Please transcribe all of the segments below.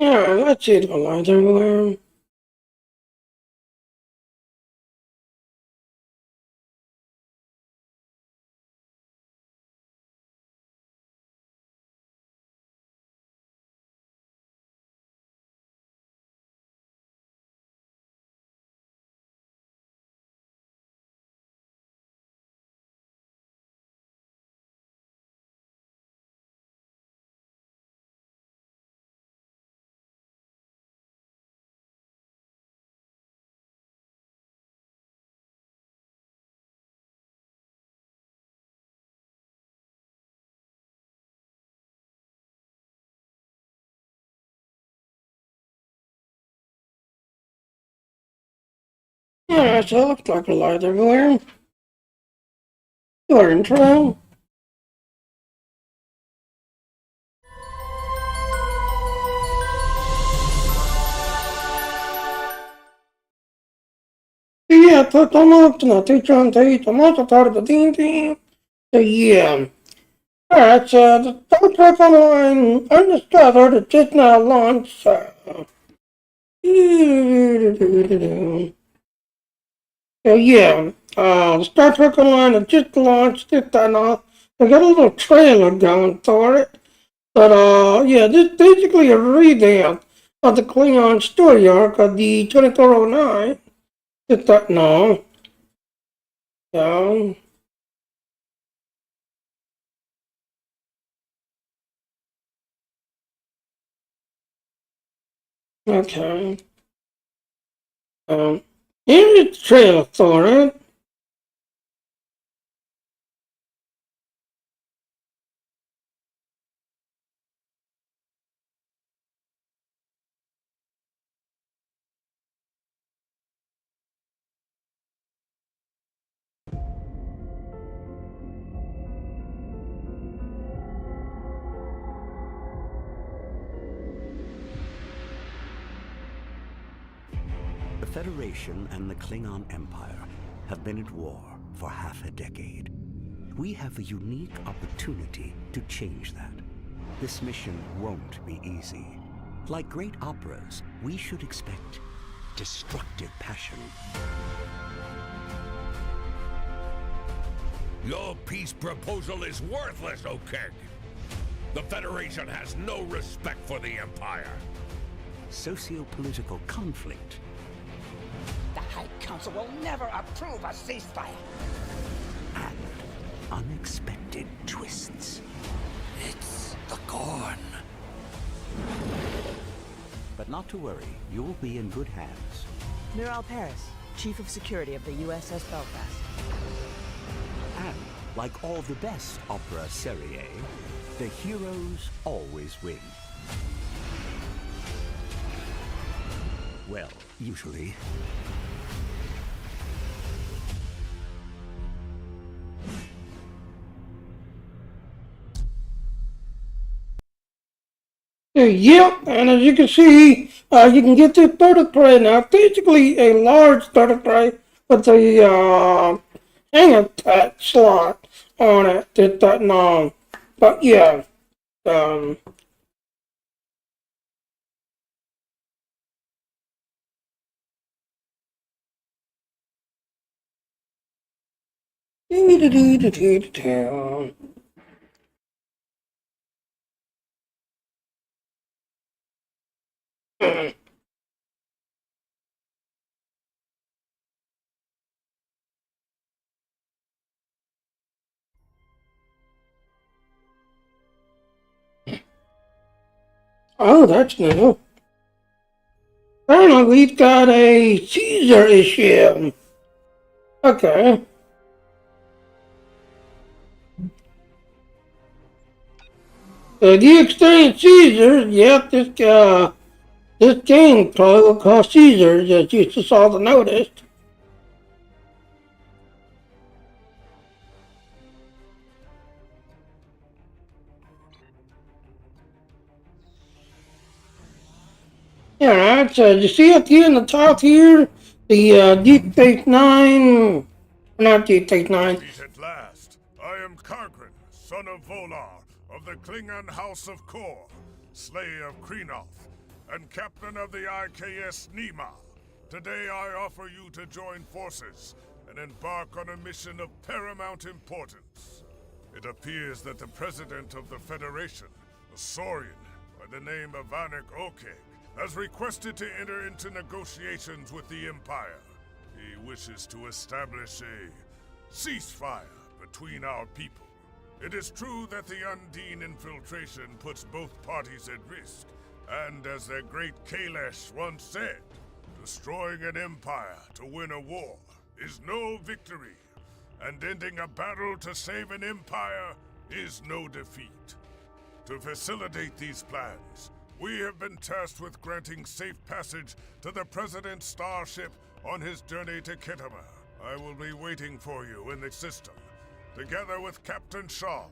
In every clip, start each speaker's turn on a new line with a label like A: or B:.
A: Yeah, that's it, everywhere. Yeah, so it looks like a light everywhere. Your intro. Yeah, totално тъй, томато тарда динти. Yeah. Alright, so the Star Trek Online Undiscovered is just now launched. So yeah, the Star Trek Online has just launched it, and they got a little trailer going for it. But yeah, this is basically a revamp of the Klingon story arc of the 2409. Just that no. So okay. Here's the trailer for it.
B: The Federation and the Klingon Empire have been at war for half a decade. We have a unique opportunity to change that. This mission won't be easy. Like great operas, we should expect destructive passion.
C: Your peace proposal is worthless, O'Keg. The Federation has no respect for the Empire.
B: Socio-political conflict.
D: The High Council will never approve a ceasefire.
B: And unexpected twists.
D: It's the Gorn.
B: But not to worry, you'll be in good hands.
E: Miral Paris, Chief of Security of the USS Belfast.
B: And like all the best opera serie, the heroes always win. Well, usually.
A: Yep, and as you can see, you can get this vertebrae now. Basically, a large vertebrae with a hang attach slot on it. Just that long. But yeah, oh, that's new. Apparently, we've got a Caesar issue. Okay. The extended Caesar, yep, this game probably will cost Caesar, as you just saw the notice. Alright, so you see up here in the top here, the Deep Space Nine, not Deep Space Nine.
F: At last, I am Kargrin, son of Volar, of the Klingon House of Kor, slayer of Krenoth, and captain of the IKS Nima. Today I offer you to join forces and embark on a mission of paramount importance. It appears that the president of the Federation, a Saurian by the name of Vanek Okeg, has requested to enter into negotiations with the Empire. He wishes to establish a ceasefire between our people. It is true that the Undine infiltration puts both parties at risk, and as their great Kalesh once said, destroying an empire to win a war is no victory, and ending a battle to save an empire is no defeat. To facilitate these plans, we have been tasked with granting safe passage to the President's starship on his journey to Kittimer. I will be waiting for you in the system, together with Captain Shawn,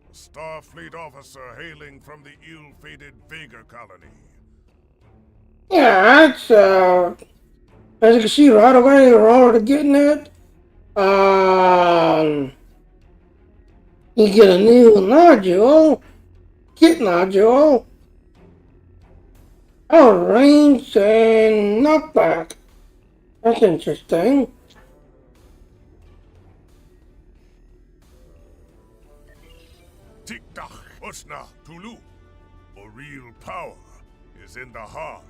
F: a Starfleet officer hailing from the ill-fated Vega colony.
A: Yeah, that's, as you can see right away, we're already getting it. You get a new nodule, kit nodule, range and knockback. That's interesting.
F: Tik-tak, Osna, Tulu. For real power is in the heart.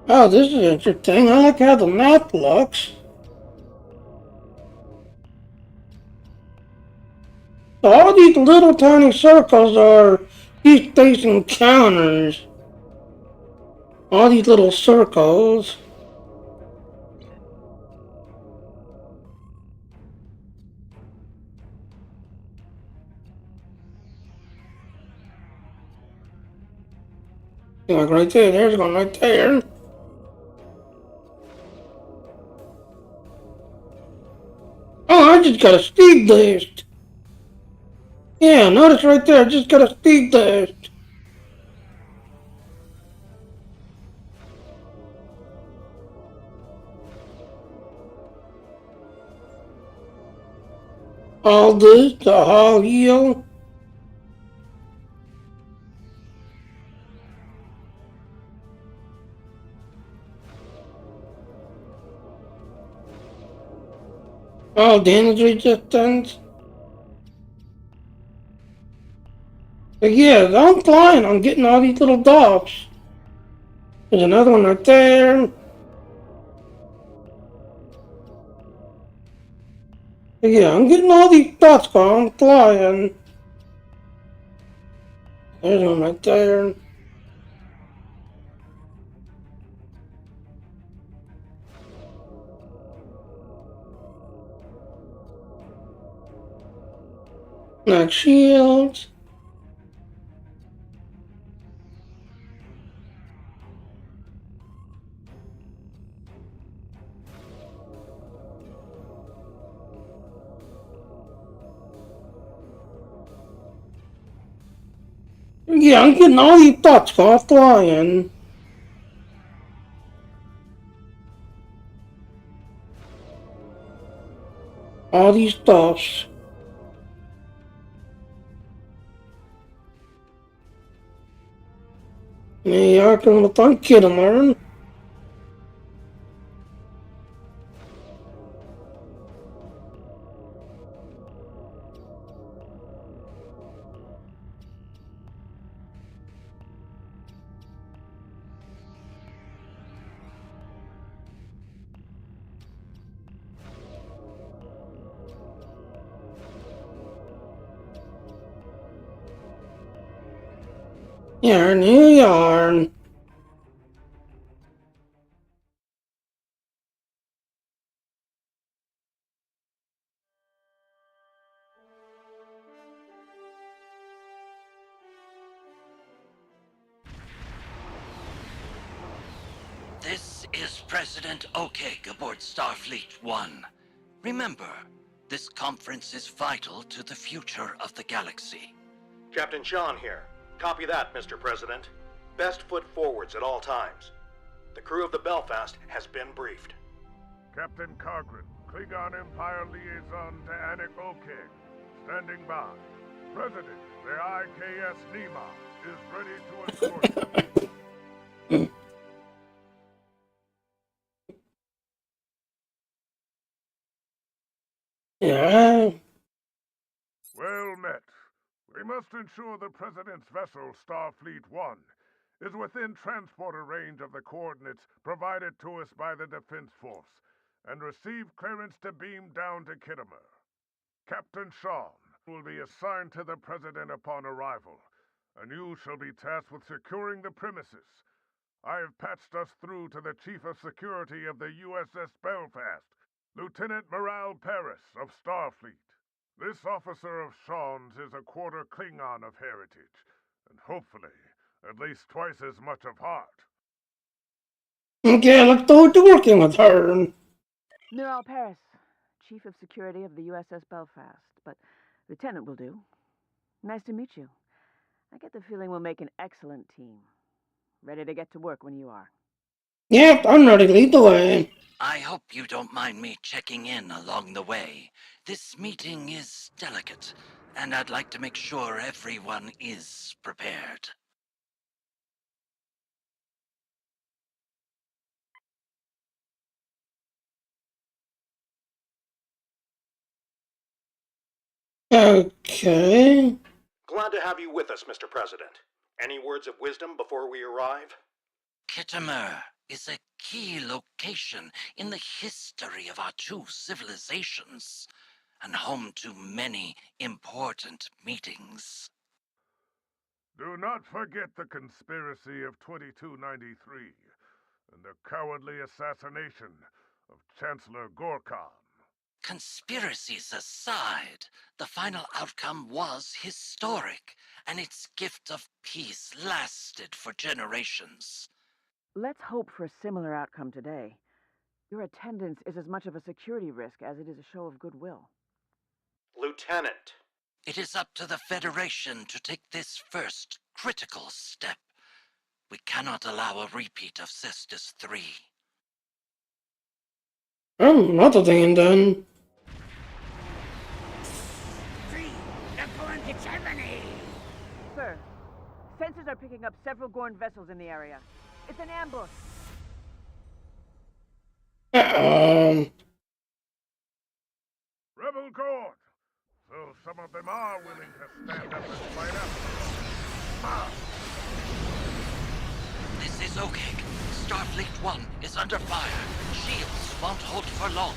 A: Oh, this is interesting. I like how the map looks. So all these little tiny circles are each station counters. All these little circles. Like right there, there's one right there. Oh, I just got a speed list. Yeah, notice right there, I just got a speed list. All this, the all heal. All damage resistance. But yeah, I'm flying. I'm getting all these little dots. There's another one right there. But yeah, I'm getting all these dots while I'm flying. There's one right there. Not shields. Yeah, I'm getting all these dots while flying. All these dots. Yeah, I can look on Kittimer. Yarn, yarn.
G: This is President Okeg aboard Starfleet 1. Remember, this conference is vital to the future of the galaxy.
H: Captain Sean here. Copy that, Mr. President. Best foot forwards at all times. The crew of the Belfast has been briefed.
F: Captain Cargren, Klingon Empire Liaison to Anik Okeg, standing by. President, the IKS Nima is ready to escort you.
A: Yeah.
F: Well met. We must ensure the President's vessel, Starfleet 1, is within transporter range of the coordinates provided to us by the Defense Force, and receive clearance to beam down to Kittimer. Captain Sean will be assigned to the President upon arrival, and you shall be tasked with securing the premises. I have patched us through to the Chief of Security of the USS Belfast, Lieutenant Morale Paris of Starfleet. This officer of Sean's is a quarter Klingon of heritage, and hopefully, at least twice as much of heart.
A: Okay, I look forward to working with her.
E: Miral Paris, Chief of Security of the USS Belfast, but Lieutenant will do. Nice to meet you. I get the feeling we'll make an excellent team. Ready to get to work when you are.
A: Yep, I'm ready to lead the way.
G: I hope you don't mind me checking in along the way. This meeting is delicate, and I'd like to make sure everyone is prepared.
A: Okay.
H: Glad to have you with us, Mr. President. Any words of wisdom before we arrive?
G: Kittimer is a key location in the history of our two civilizations, and home to many important meetings.
F: Do not forget the conspiracy of 2293 and the cowardly assassination of Chancellor Gorkon.
G: Conspiracies aside, the final outcome was historic, and its gift of peace lasted for generations.
E: Let's hope for a similar outcome today. Your attendance is as much of a security risk as it is a show of goodwill.
H: Lieutenant.
G: It is up to the Federation to take this first critical step. We cannot allow a repeat of Cestus 3.
A: Another thing done.
D: Free! They're going to Germany!
E: Sir, sensors are picking up several Gorn vessels in the area. It's an ambush.
F: Rebel Gorn! So some of them are willing to stand up and fight up.
G: This is Okeg. Starfleet 1 is under fire. Shields won't hold for long.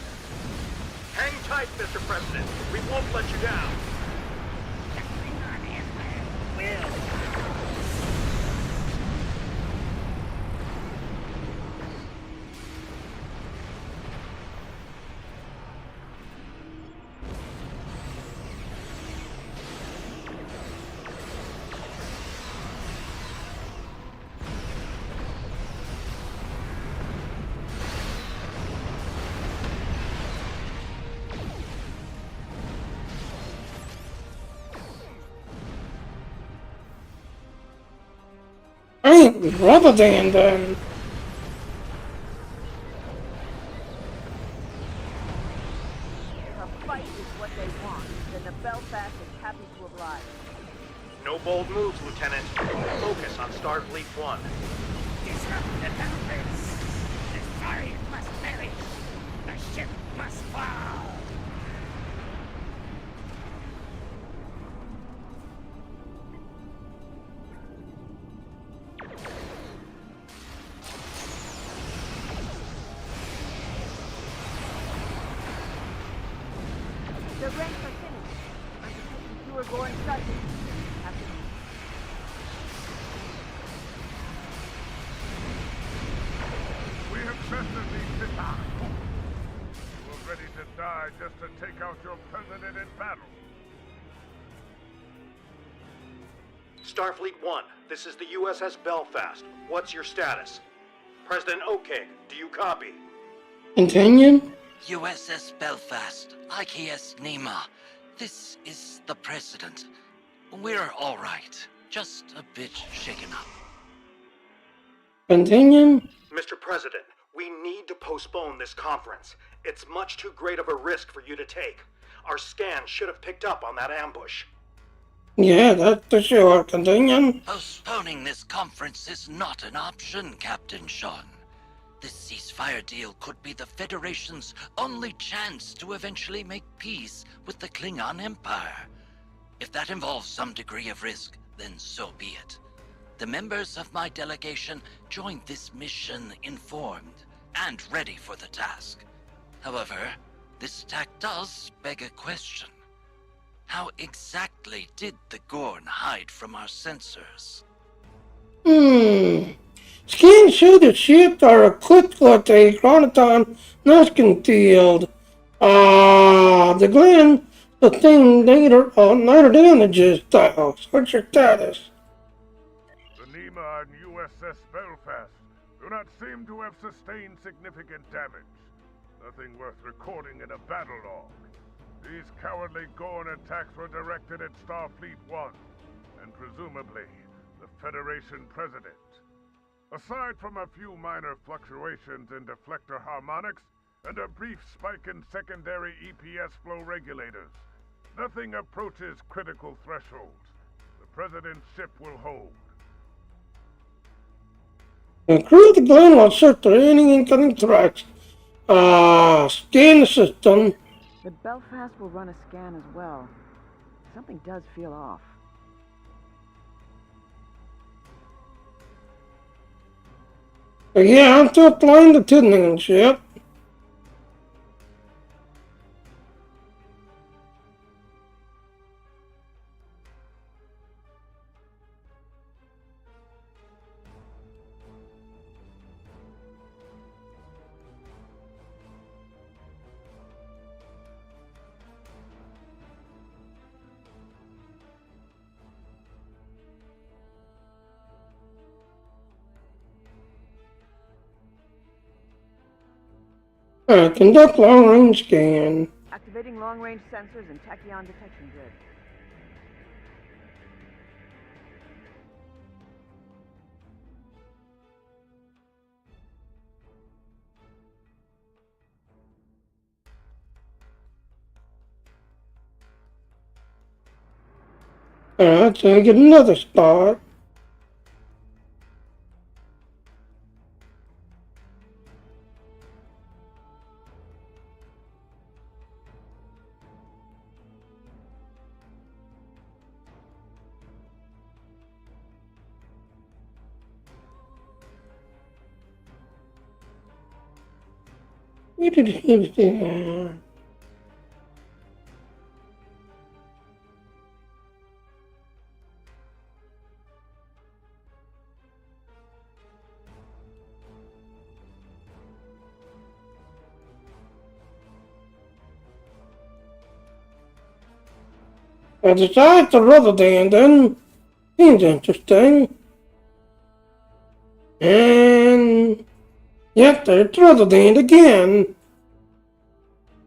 H: Hang tight, Mr. President. We won't let you down.
D: The Klingon Empire will!
A: Another thing done.
E: If a fight is what they want, then the Belfast is happy to oblige.
H: No bold moves, Lieutenant. Focus on Starfleet 1.
D: Disrupt the boundaries! The Tharian must perish! The ship must fall!
E: The ranks are finished. I'm detecting fewer Gorn subjects. Captain,
F: We have tested these syfy. You are ready to die just to take out your president in battle.
H: Starfleet 1, this is the USS Belfast. What's your status? President Okeg, do you copy?
A: Continue.
G: USS Belfast, IKS Nima. This is the President. We're all right. Just a bit shaken up.
A: Continue.
H: Mr. President, we need to postpone this conference. It's much too great of a risk for you to take. Our scan should have picked up on that ambush.
A: Yeah, that's for sure. Continue.
G: Postponing this conference is not an option, Captain Sean. This ceasefire deal could be the Federation's only chance to eventually make peace with the Klingon Empire. If that involves some degree of risk, then so be it. The members of my delegation joined this mission informed and ready for the task. However, this attack does beg a question. How exactly did the Gorn hide from our sensors?
A: Scans show the ship are equipped with a chronoton Nuskin field. The Glen, the thing later damages styles. What's your status?
F: The Nima and USS Belfast do not seem to have sustained significant damage. Nothing worth recording in a battle log. These cowardly Gorn attacks were directed at Starfleet 1, and presumably the Federation President. Aside from a few minor fluctuations in deflector harmonics and a brief spike in secondary EPS flow regulators, nothing approaches critical thresholds. The President's ship will hold.
A: The crew of the Glen will search for any incoming threats. Scan the system.
E: The Belfast will run a scan as well. Something does feel off.
A: Yeah, I'm still flying the Tidning ship. Conduct long-range scan.
E: Activating long-range sensors and tachyon detection grid.
A: Alright, so I get another spot. Where did he there? I decided to Rotterdam then. Seems interesting. And yep, there's Rotterdam again.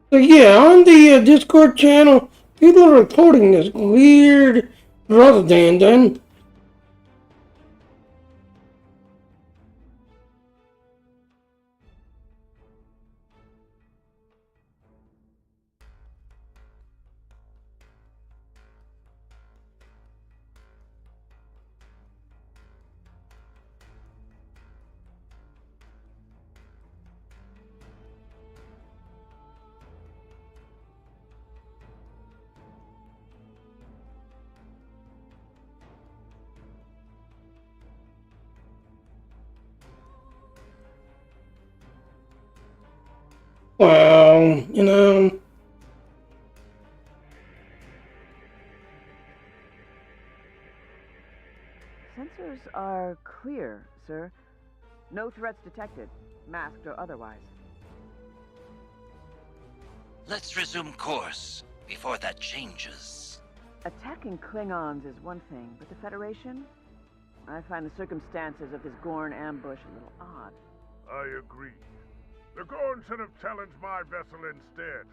A: So yeah, on the Discord channel, people are reporting this weird Rotterdam then. Well, you know,
E: Sensors are clear, sir. No threats detected, masked or otherwise.
G: Let's resume course before that changes.
E: Attacking Klingons is one thing, but the Federation? I find the circumstances of this Gorn ambush a little odd.
F: I agree. The Gorn should have challenged my vessel instead.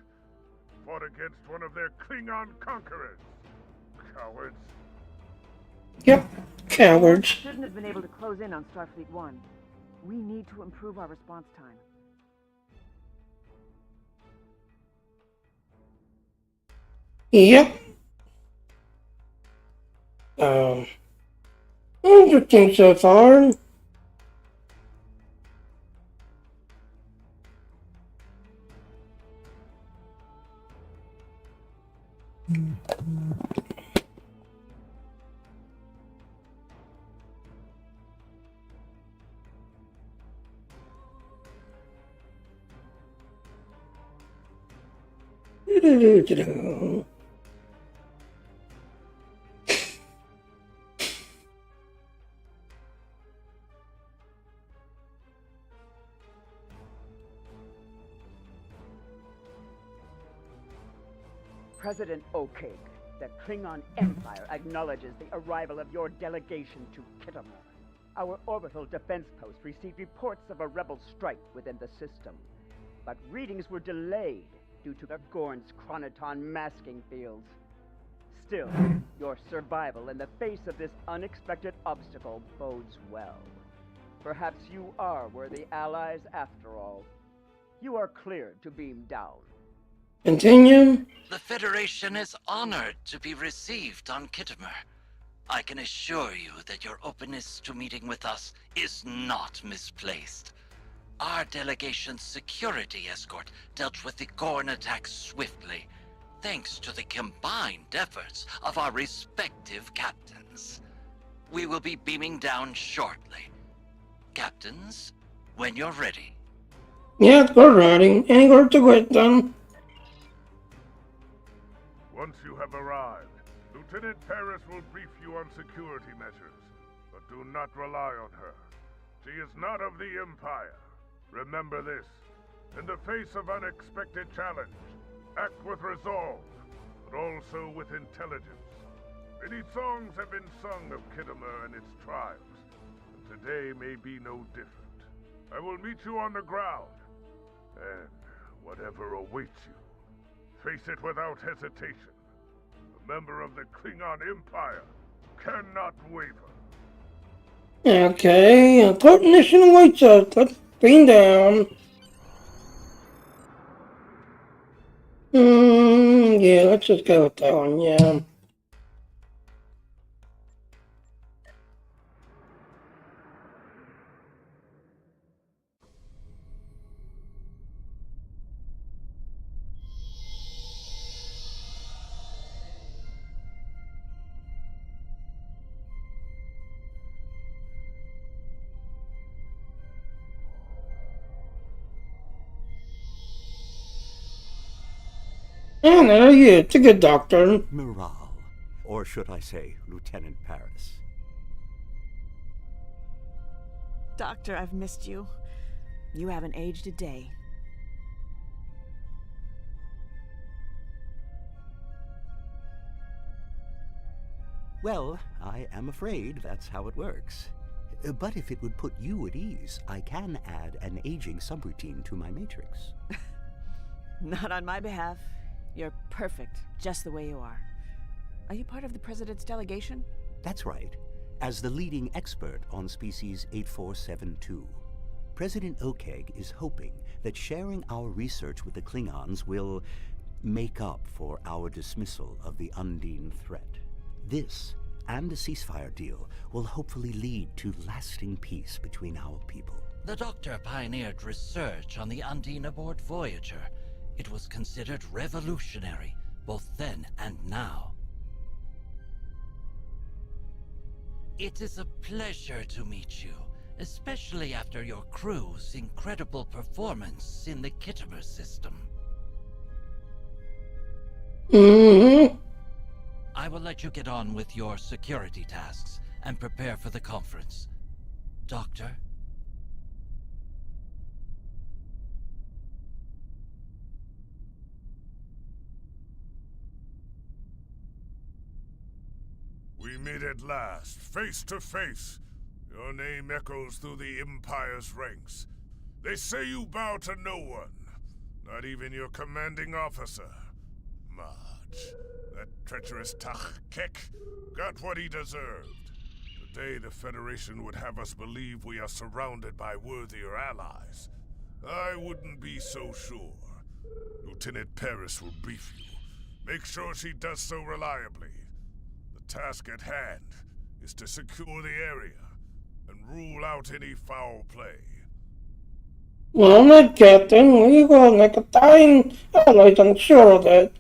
F: Fought against one of their Klingon conquerors. Cowards.
A: Yep, cowards.
E: Shouldn't have been able to close in on Starfleet 1. We need to improve our response time.
A: Yep. Interesting so far.
I: President Okeg, the Klingon Empire acknowledges the arrival of your delegation to Kittimer. Our orbital defense post received reports of a rebel strike within the system, but readings were delayed due to the Gorn's chronoton masking fields. Still, your survival in the face of this unexpected obstacle bodes well. Perhaps you are worthy allies after all. You are cleared to beam down.
A: Continue.
G: The Federation is honored to be received on Kittimer. I can assure you that your openness to meeting with us is not misplaced. Our delegation's security escort dealt with the Gorn attack swiftly, thanks to the combined efforts of our respective captains. We will be beaming down shortly. Captains, when you're ready.
A: Yeah, go riding. Ain't going to quit then.
F: Once you have arrived, Lieutenant Paris will brief you on security measures, but do not rely on her. She is not of the Empire. Remember this. In the face of unexpected challenge, act with resolve, but also with intelligence. Many songs have been sung of Kittimer and its tribes, and today may be no different. I will meet you on the ground, and whatever awaits you, face it without hesitation. A member of the Klingon Empire cannot waver.
A: Okay, third mission awaits us. Let's beam down. Yeah, let's just go with that one, yeah. And there he is, it's a good doctor.
B: Morale, or should I say, Lieutenant Paris.
E: Doctor, I've missed you. You haven't aged a day.
B: Well, I am afraid that's how it works. But if it would put you at ease, I can add an aging subroutine to my matrix.
E: Not on my behalf. You're perfect, just the way you are. Are you part of the President's delegation?
B: That's right. As the leading expert on species 8472. President Okeg is hoping that sharing our research with the Klingons will make up for our dismissal of the Undine threat. This, and a ceasefire deal, will hopefully lead to lasting peace between our people.
G: The Doctor pioneered research on the Undine aboard Voyager. It was considered revolutionary, both then and now. It is a pleasure to meet you, especially after your crew's incredible performance in the Kittimer system. I will let you get on with your security tasks and prepare for the conference. Doctor?
F: We meet at last, face to face. Your name echoes through the Empire's ranks. They say you bow to no one, not even your commanding officer. March, that treacherous Kek got what he deserved. Today the Federation would have us believe we are surrounded by worthier allies. I wouldn't be so sure. Lieutenant Paris will brief you. Make sure she does so reliably. The task at hand is to secure the area and rule out any foul play.
A: Well, my Captain, we will make a dying allies ensure of that.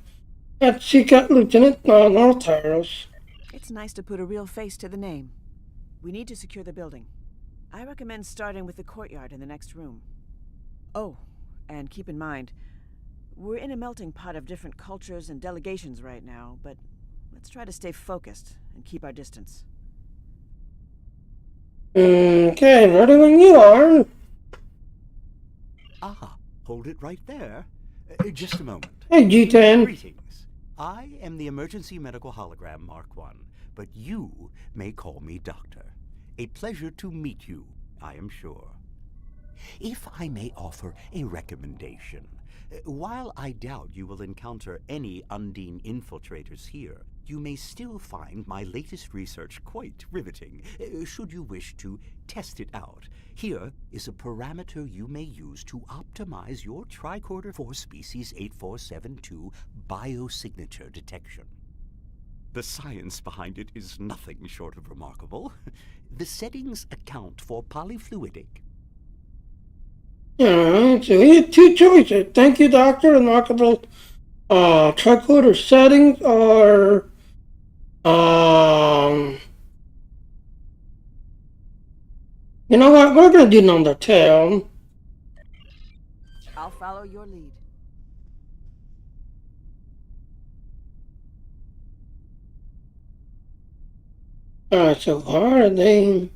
A: Let's seek out Lieutenant Northaris.
E: It's nice to put a real face to the name. We need to secure the building. I recommend starting with the courtyard in the next room. Oh, and keep in mind, we're in a melting pot of different cultures and delegations right now, but let's try to stay focused and keep our distance.
A: Okay, ready when you are.
B: Ah, hold it right there. Just a moment.
A: Hey, G10.
B: Greetings. I am the emergency medical hologram Mark 1, but you may call me Doctor. A pleasure to meet you, I am sure. If I may offer a recommendation, while I doubt you will encounter any Undine infiltrators here, you may still find my latest research quite riveting, should you wish to test it out. Here is a parameter you may use to optimize your tricorder 4 species 8472 biosignature detection. The science behind it is nothing short of remarkable. The settings account for polyfluidic.
A: Alright, so we have two choices. Thank you, Doctor. Remarkable tricorder settings or you know what? We're gonna do number 2.
E: I'll follow your lead.
A: Alright, so how are they?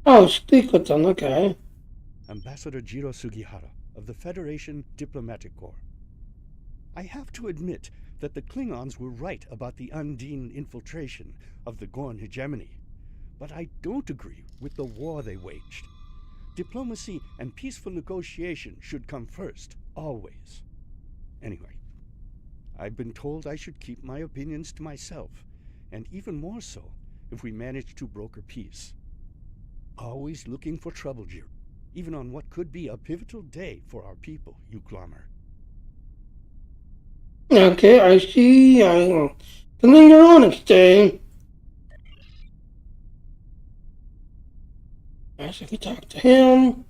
A: Oh, speak with them, okay.
J: Ambassador Jiro Sugihara of the Federation Diplomatic Corps. I have to admit that the Klingons were right about the Undine infiltration of the Gorn hegemony, but I don't agree with the war they waged. Diplomacy and peaceful negotiation should come first, always. Anyway, I've been told I should keep my opinions to myself, and even more so if we manage to broker peace. Always looking for trouble, Jiro, even on what could be a pivotal day for our people, you glommer.
A: Okay, I see. I'm commend your honesty. Alright, so we talk to him.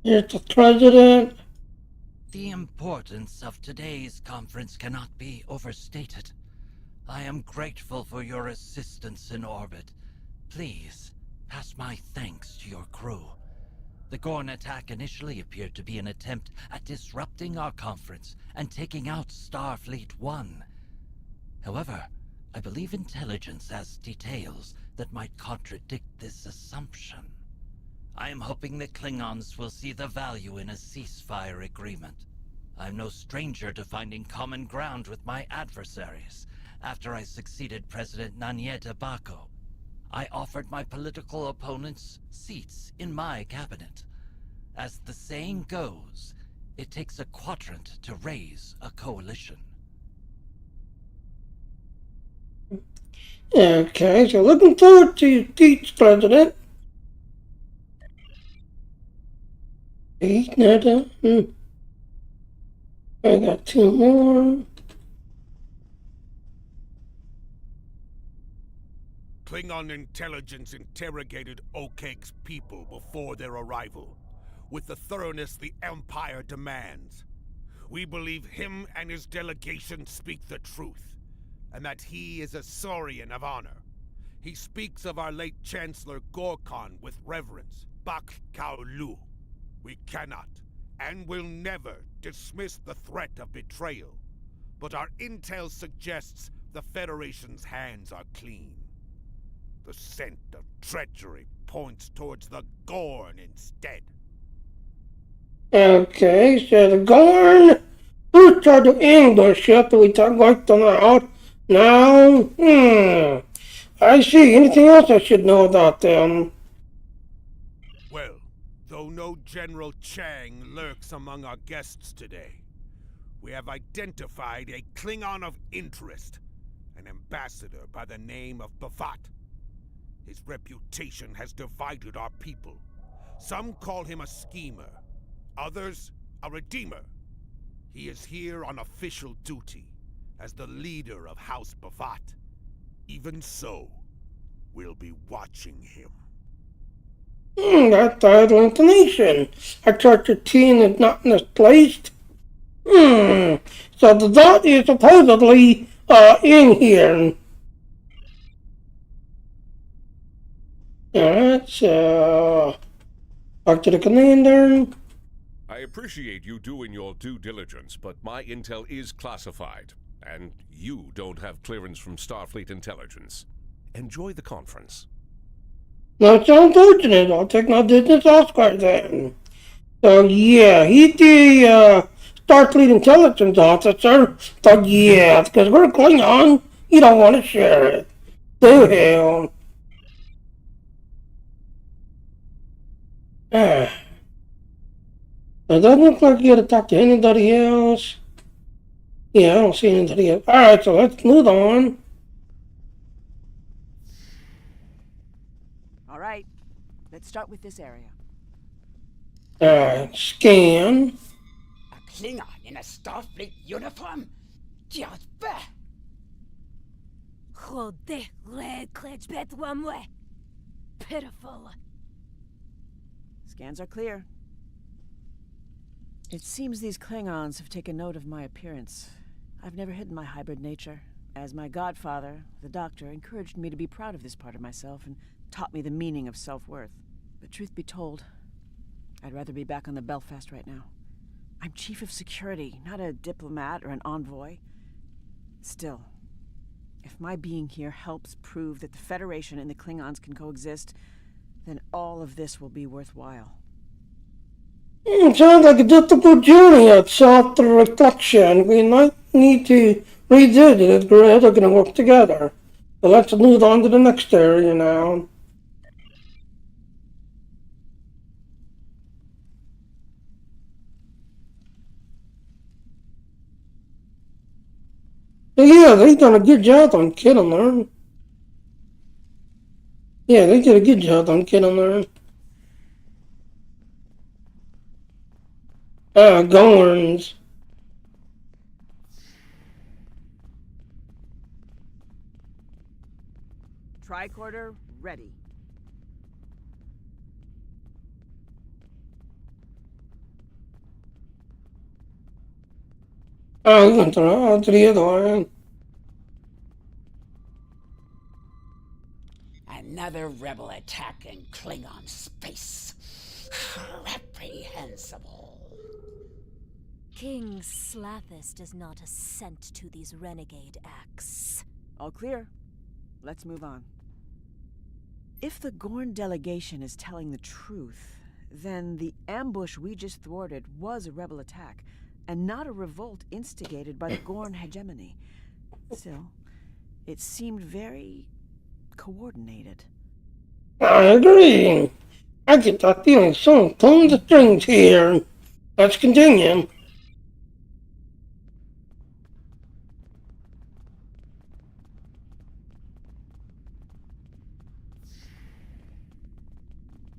A: Here's the president.
G: The importance of today's conference cannot be overstated. I am grateful for your assistance in orbit. Please, pass my thanks to your crew. The Gorn attack initially appeared to be an attempt at disrupting our conference and taking out Starfleet 1. However, I believe intelligence has details that might contradict this assumption. I am hoping the Klingons will see the value in a ceasefire agreement. I'm no stranger to finding common ground with my adversaries. After I succeeded President Nanyeta Bako, I offered my political opponents seats in my cabinet. As the saying goes, it takes a quadrant to raise a coalition.
A: Okay, so looking forward to your speech, President. Nada. I got 2 more.
C: Klingon intelligence interrogated Okeg's people before their arrival, with the thoroughness the Empire demands. We believe him and his delegation speak the truth, and that he is a Saurian of honor. He speaks of our late Chancellor Gorkon with reverence, Bak Kao Lu. We cannot, and will never, dismiss the threat of betrayal, but our intel suggests the Federation's hands are clean. The scent of treachery points towards the Gorn instead.
A: Okay, so the Gorn. Who tried to ambush after we wiped them out? Now, I see. Anything else I should know about them?
C: Well, though no General Chang lurks among our guests today, we have identified a Klingon of interest, an ambassador by the name of B'vat. His reputation has divided our people. Some call him a schemer, others a redeemer. He is here on official duty as the leader of House B'vat. Even so, we'll be watching him.
A: That idle intonation. I thought your teen is not misplaced. So the dot is supposedly, in here. Alright, so... Back to the commander.
K: I appreciate you doing your due diligence, but my intel is classified, and you don't have clearance from Starfleet Intelligence. Enjoy the conference.
A: That's unfortunate. I'll take my business elsewhere then. So yeah, he's the Starfleet Intelligence Officer. So yeah, because we're Klingon, you don't want to share it. To hell. It doesn't look like you gotta talk to anybody else. Yeah, I don't see anybody else. Alright, so let's move on.
E: Alright, let's start with this area.
A: Scan.
D: A Klingon in a Starfleet uniform? Just bah!
E: Pitiful. Scans are clear. It seems these Klingons have taken note of my appearance. I've never hidden my hybrid nature. As my godfather, the doctor, encouraged me to be proud of this part of myself and taught me the meaning of self-worth. But truth be told, I'd rather be back on the Belfast right now. I'm chief of security, not a diplomat or an envoy. Still, if my being here helps prove that the Federation and the Klingons can coexist, then all of this will be worthwhile.
A: Sounds like a difficult journey of self-reflection. We might need to revisit it if we're ever going to work together. So let's move on to the next area now. So yeah, they've done a good job on killing her. Yeah, they did a good job on killing her. Gorns.
E: Tricorder ready.
A: We can throw to the other one.
D: Another rebel attack in Klingon space. Reprehensible.
L: King Slathis does not assent to these renegade acts.
E: All clear. Let's move on. If the Gorn delegation is telling the truth, then the ambush we just thwarted was a rebel attack, and not a revolt instigated by the Gorn hegemony. Still, it seemed very coordinated.
A: I agree. I get that feeling someone pulling the strings here. Let's continue.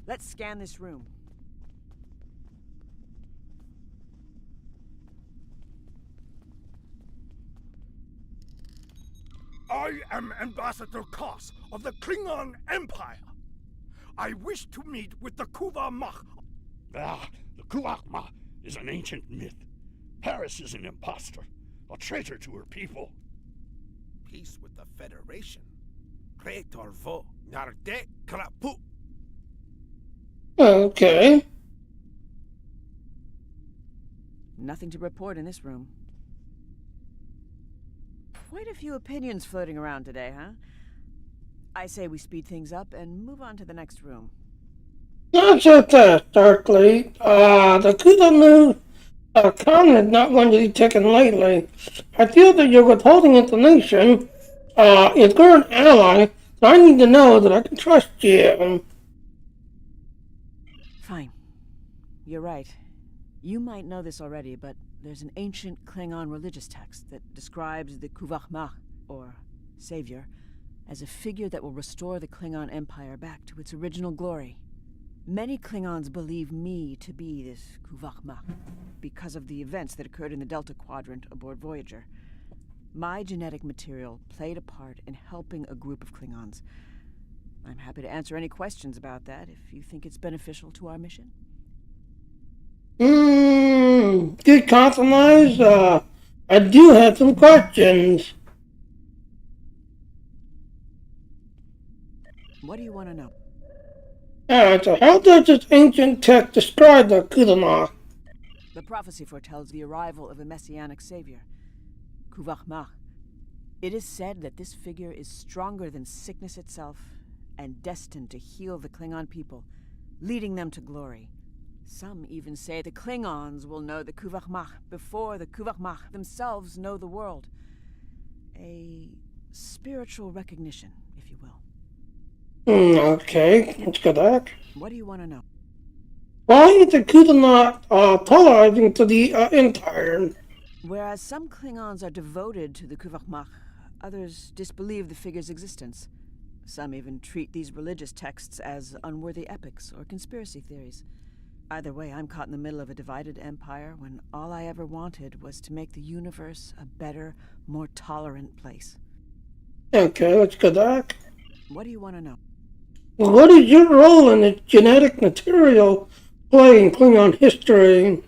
E: Let's scan this room.
F: I am Ambassador Koss of the Klingon Empire. I wish to meet with the Kuvah-Mach.
J: The Kuvah-Mach is an ancient myth. Paris is an impostor, a traitor to her people.
C: Peace with the Federation. Creator vo narde krapu.
A: Okay.
E: Nothing to report in this room. Quite a few opinions floating around today, huh? I say we speed things up and move on to the next room.
A: Not just that, Starfleet. The Kudanu comment is not going to be taken lightly. I feel that you're withholding information. If you're an ally, I need to know that I can trust you.
E: Fine. You're right. You might know this already, but there's an ancient Klingon religious text that describes the Kuvahmah, or Savior, as a figure that will restore the Klingon Empire back to its original glory. Many Klingons believe me to be this Kuvahmah because of the events that occurred in the Delta Quadrant aboard Voyager. My genetic material played a part in helping a group of Klingons. I'm happy to answer any questions about that if you think it's beneficial to our mission.
A: Good compromise. I do have some questions.
E: What do you want to know?
A: Alright, so how does this ancient text describe the Kudama?
E: The prophecy foretells the arrival of a messianic savior, Kuvahmah. It is said that this figure is stronger than sickness itself and destined to heal the Klingon people, leading them to glory. Some even say the Klingons will know the Kuvahmah before the Kuvahmah themselves know the world. A spiritual recognition, if you will.
A: Okay, let's go back.
E: What do you want to know?
A: Why is the Kudama polarizing to the Empire?
E: Whereas some Klingons are devoted to the Kuvahmah, others disbelieve the figure's existence. Some even treat these religious texts as unworthy epics or conspiracy theories. Either way, I'm caught in the middle of a divided empire when all I ever wanted was to make the universe a better, more tolerant place.
A: Okay, let's go back.
E: What do you want to know?
A: What is your role in the genetic material play in Klingon history?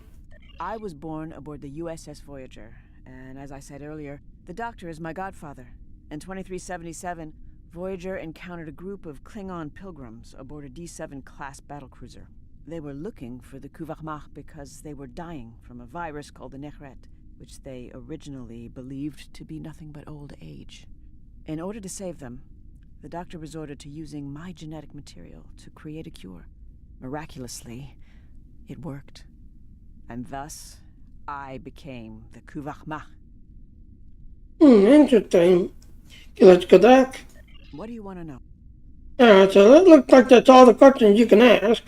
E: I was born aboard the USS Voyager, and as I said earlier, the Doctor is my godfather. In 2377, Voyager encountered a group of Klingon pilgrims aboard a D7-class battlecruiser. They were looking for the Kuvahmah because they were dying from a virus called the Nehret, which they originally believed to be nothing but old age. In order to save them, the Doctor resorted to using my genetic material to create a cure. Miraculously, it worked. And thus, I became the Kuvahmah.
A: Interesting. Okay, let's go back.
E: What do you want to know?
A: Alright, so that looks like that's all the questions you can ask.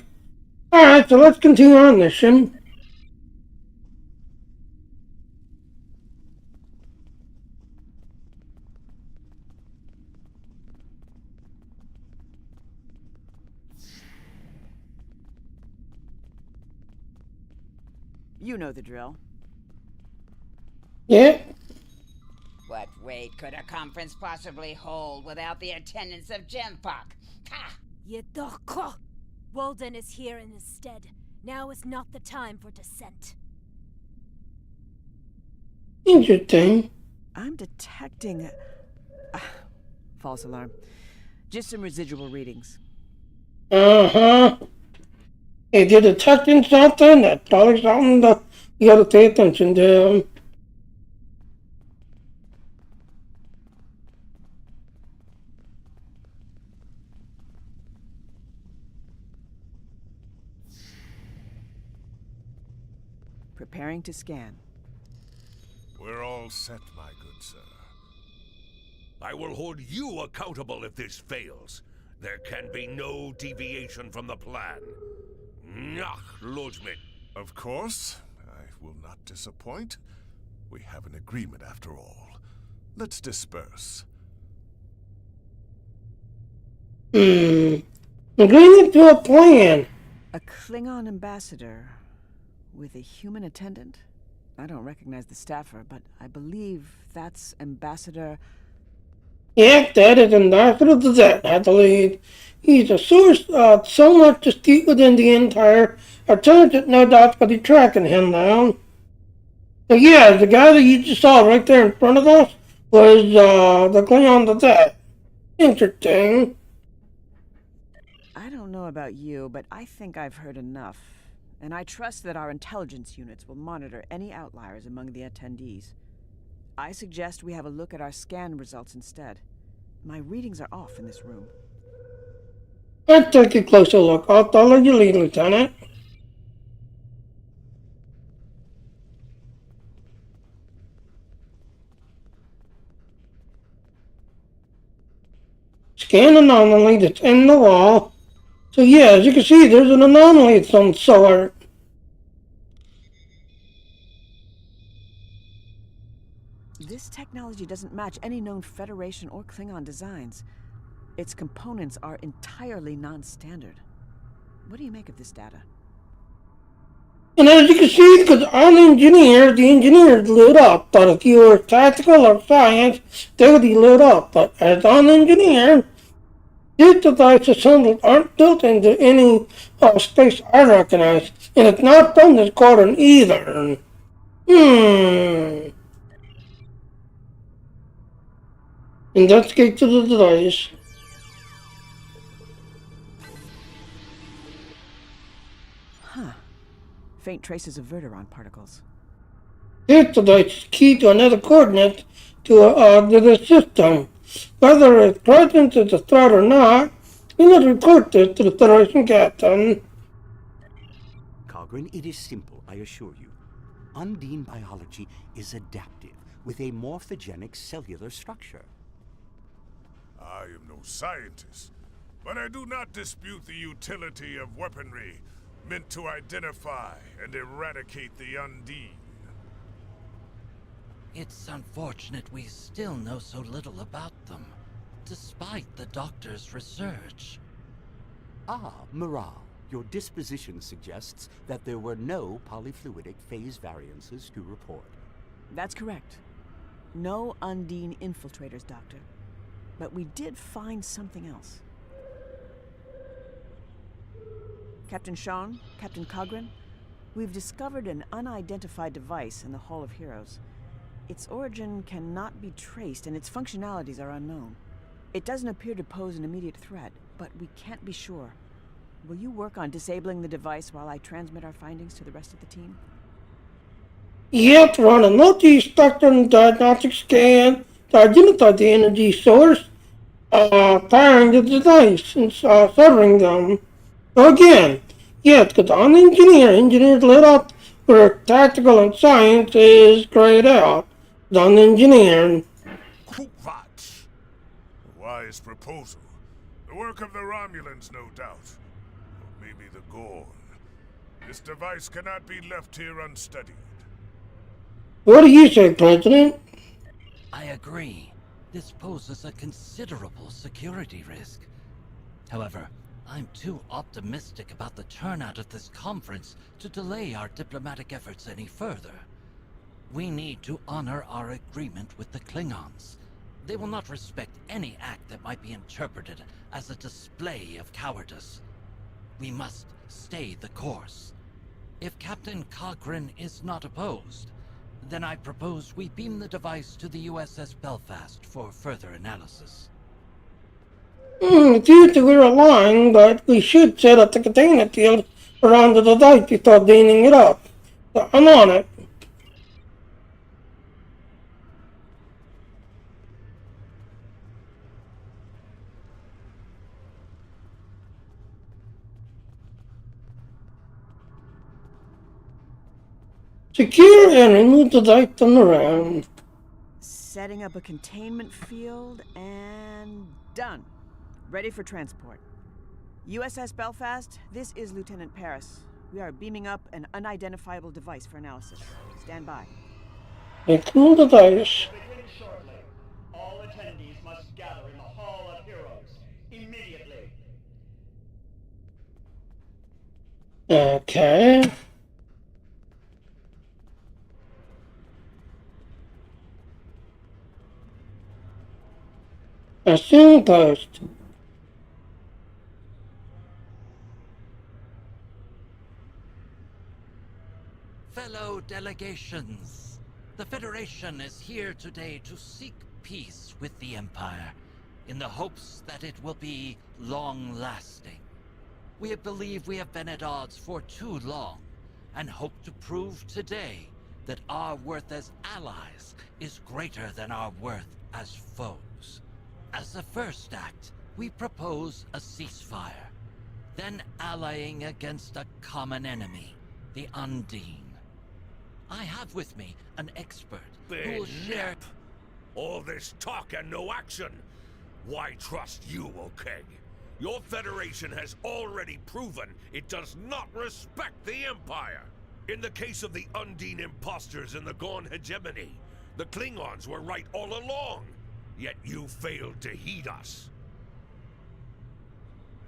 A: Alright, so let's continue on this, mission.
E: You know the drill.
A: Yeah?
D: What weight could a conference possibly hold without the attendance of Jempok? Ha!
L: Yedoko! Walden is here in his stead. Now is not the time for dissent.
A: Interesting.
E: I'm detecting... false alarm. Just some residual readings.
A: Uh-huh. If you're detecting something, that's probably something that you gotta pay attention to.
E: Preparing to scan.
F: We're all set, my good sir.
C: I will hold you accountable if this fails. There can be no deviation from the plan. Nach, Lodgman.
F: Of course, I will not disappoint. We have an agreement after all. Let's disperse.
A: Agreement to a plan.
E: A Klingon ambassador with a human attendant? I don't recognize the staffer, but I believe that's Ambassador...
A: Yep, that is Ambassador of the Zet, I believe. He's a source of so much astute within the entire intelligence, no doubt, but he's tracking him now. So yeah, the guy that you just saw right there in front of us was the Klingon of the Zet. Interesting.
E: I don't know about you, but I think I've heard enough. And I trust that our intelligence units will monitor any outliers among the attendees. I suggest we have a look at our scan results instead. My readings are off in this room.
A: Let's take a closer look. I'll follow your lead, Lieutenant. Scan anomaly that's in the wall. So yeah, as you can see, there's an anomaly of some sort.
E: This technology doesn't match any known Federation or Klingon designs. Its components are entirely non-standard. What do you make of this data?
A: And as you can see, because I'm an engineer, the engineers lit up. But if you were tactical or science, they would be lit up. But as an engineer, these device assembled aren't built into any space I recognize. And it's not from this quadrant either. Investigate to the device.
E: Huh. Faint traces of verteron particles.
A: This device is key to another coordinate to the system. Whether its presence is a threat or not, we must report this to the Federation captain.
B: Cogran, it is simple, I assure you. Undine biology is adaptive, with a morphogenic cellular structure.
F: I am no scientist, but I do not dispute the utility of weaponry meant to identify and eradicate the Undine.
G: It's unfortunate we still know so little about them, despite the doctor's research.
B: Ah, morale. Your disposition suggests that there were no polyfluidic phase variances to report.
E: That's correct. No Undine infiltrators, Doctor. But we did find something else. Captain Sean, Captain Cogran, we've discovered an unidentified device in the Hall of Heroes. Its origin cannot be traced and its functionalities are unknown. It doesn't appear to pose an immediate threat, but we can't be sure. Will you work on disabling the device while I transmit our findings to the rest of the team?
A: Yep, run a multi-spectrum diagnostic scan to identify the energy source, firing the device and severing them. Again, yes, because I'm an engineer. Engineers lit up where tactical and science is grayed out. I'm an engineer.
F: What? A wise proposal. The work of the Romulans, no doubt. Or maybe the Gorn. This device cannot be left here unstudied.
A: What do you say, President?
G: I agree. This poses a considerable security risk. However, I'm too optimistic about the turnout of this conference to delay our diplomatic efforts any further. We need to honor our agreement with the Klingons. They will not respect any act that might be interpreted as a display of cowardice. We must stay the course. If Captain Cogran is not opposed, then I propose we beam the device to the USS Belfast for further analysis.
A: It seems that we're aligned, but we should set up the containment field around the device before beaming it up. So I'm on it. Secure and remove the device from the RAM.
E: Setting up a containment field and done. Ready for transport. USS Belfast, this is Lieutenant Paris. We are beaming up an unidentifiable device for analysis. Stand by.
A: Include the device.
M: Begin shortly. All attendees must gather in the Hall of Heroes immediately.
A: Okay. Assume post.
G: Fellow delegations, the Federation is here today to seek peace with the Empire, in the hopes that it will be long-lasting. We believe we have been at odds for too long, and hope to prove today that our worth as allies is greater than our worth as foes. As a first act, we propose a ceasefire, then allying against a common enemy, the Undine. I have with me an expert who will share...
C: All this talk and no action. Why trust you, okay? Your Federation has already proven it does not respect the Empire. In the case of the Undine imposters in the Gorn hegemony, the Klingons were right all along, yet you failed to heed us.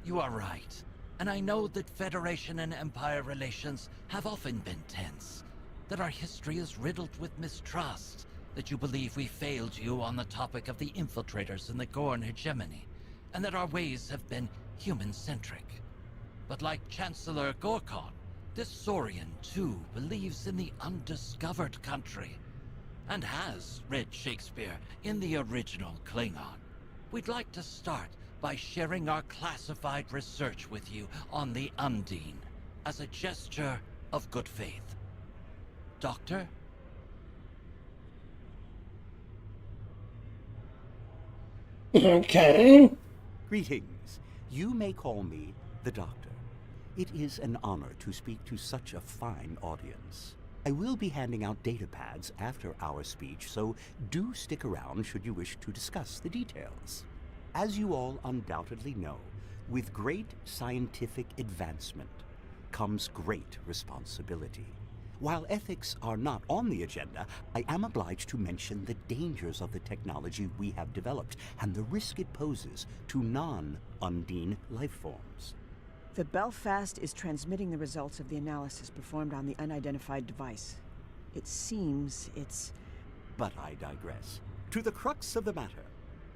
G: You are right. And I know that Federation and Empire relations have often been tense. That our history is riddled with mistrust. That you believe we failed you on the topic of the infiltrators in the Gorn hegemony. And that our ways have been human-centric. But like Chancellor Gorkon, this Saurian too believes in the undiscovered country. And has read Shakespeare in the original Klingon. We'd like to start by sharing our classified research with you on the Undine, as a gesture of good faith. Doctor?
A: Okay.
B: Greetings. You may call me the Doctor. It is an honor to speak to such a fine audience. I will be handing out data pads after our speech, so do stick around should you wish to discuss the details. As you all undoubtedly know, with great scientific advancement comes great responsibility. While ethics are not on the agenda, I am obliged to mention the dangers of the technology we have developed and the risk it poses to non-Undine life forms.
E: The Belfast is transmitting the results of the analysis performed on the unidentified device. It seems it's...
B: But I digress. To the crux of the matter,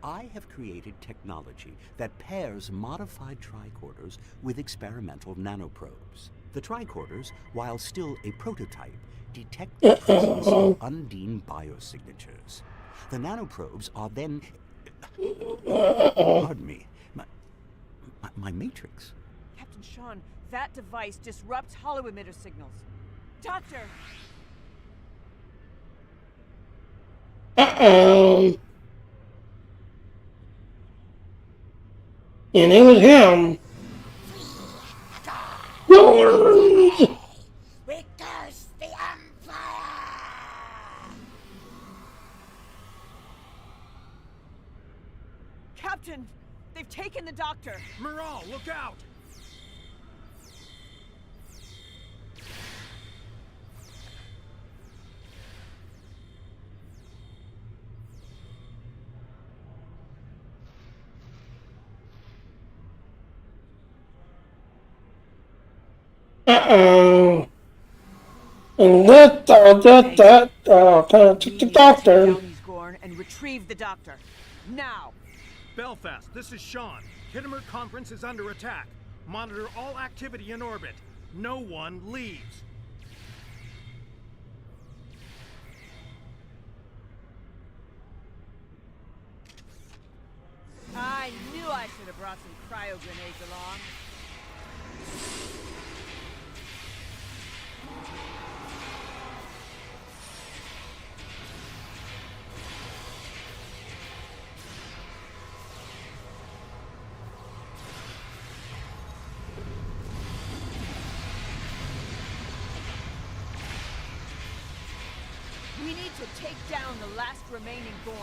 B: I have created technology that pairs modified tricorders with experimental nanoprobes. The tricorders, while still a prototype, detect the presence of Undine biosignatures. The nanoprobes are then... Pardon me. My matrix.
E: Captain Sean, that device disrupts holo-emitter signals. Doctor!
A: Uh-oh. And it was him. Gorns!
D: We curse the Empire!
E: Captain! They've taken the doctor!
C: Miral, look out!
A: Uh-oh. And that took the doctor.
E: Down these Gorn and retrieve the doctor. Now!
N: Belfast, this is Sean. Kittimer Conference is under attack. Monitor all activity in orbit. No one leaves.
E: I knew I should have brought some cryo grenades along. We need to take down the last remaining Gorn.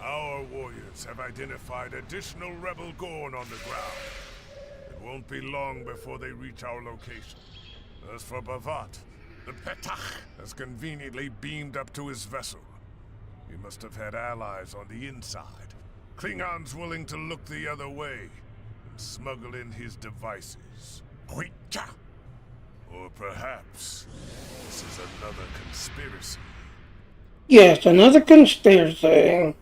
F: Our warriors have identified additional rebel Gorn on the ground. It won't be long before they reach our location. As for Bavat, the Petach has conveniently beamed up to his vessel. He must have had allies on the inside. Klingons willing to look the other way and smuggle in his devices. Oicha! Or perhaps this is another conspiracy.
A: Yes, another conspiracy.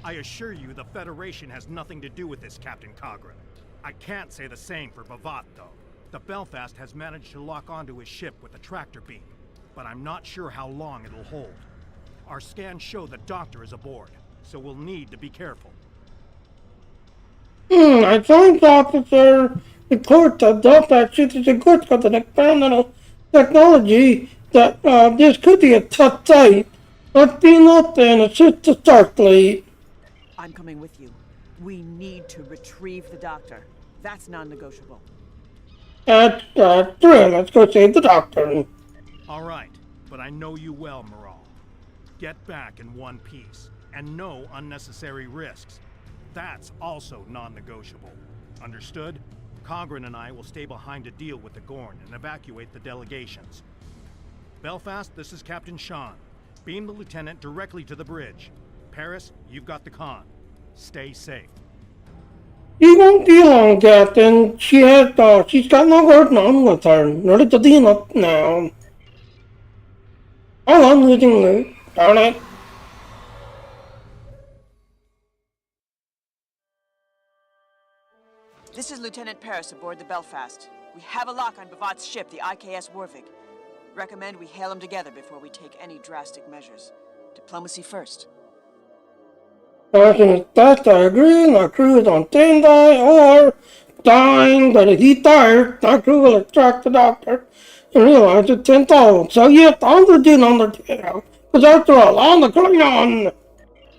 N: I assure you the Federation has nothing to do with this, Captain Cogra. I can't say the same for Bavat, though. The Belfast has managed to lock onto his ship with a tractor beam, but I'm not sure how long it'll hold. Our scans show the doctor is aboard. so we'll need to be careful.
A: I find officer report that Belfast is equipped with an experimental technology that this could be a tough site. Let's be up there and assist the Starfleet.
E: I'm coming with you. We need to retrieve the doctor. That's non-negotiable.
A: That's true. Let's go save the doctor.
N: All right, but I know you well, Moral. Get back in one piece, and no unnecessary risks. That's also non-negotiable. Understood? Cogran and I will stay behind to deal with the Gorn and evacuate the delegations. Belfast, this is Captain Sean. Beam the lieutenant directly to the bridge. Paris, you've got the con. Stay safe.
A: She won't be long, Captain. She's got no guard on with her. Ready to deal up now. Oh, I'm losing loot. Darn it.
E: This is Lieutenant Paris aboard the Belfast. We have a lock on Bavat's ship, the IKS Warvig. Recommend we hail them together before we take any drastic measures. Diplomacy first.
A: That I agree. Our crew is on standby or dying, but if he tired, our crew will extract the doctor and realize it's 10,000. So yes, on the din on the tail. Because after all, on the Klingon.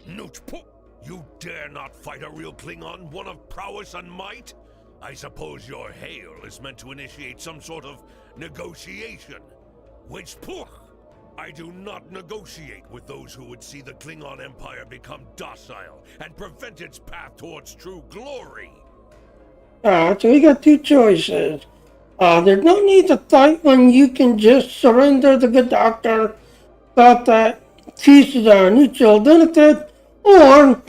C: Noochpo, you dare not fight a real Klingon, one of prowess and might? I suppose your hail is meant to initiate some sort of negotiation. Which, I do not negotiate with those who would see the Klingon Empire become docile and prevent its path towards true glory.
A: So we got two choices. There's no need to fight when you can just surrender the good doctor, thought that pieces are neutral limited, or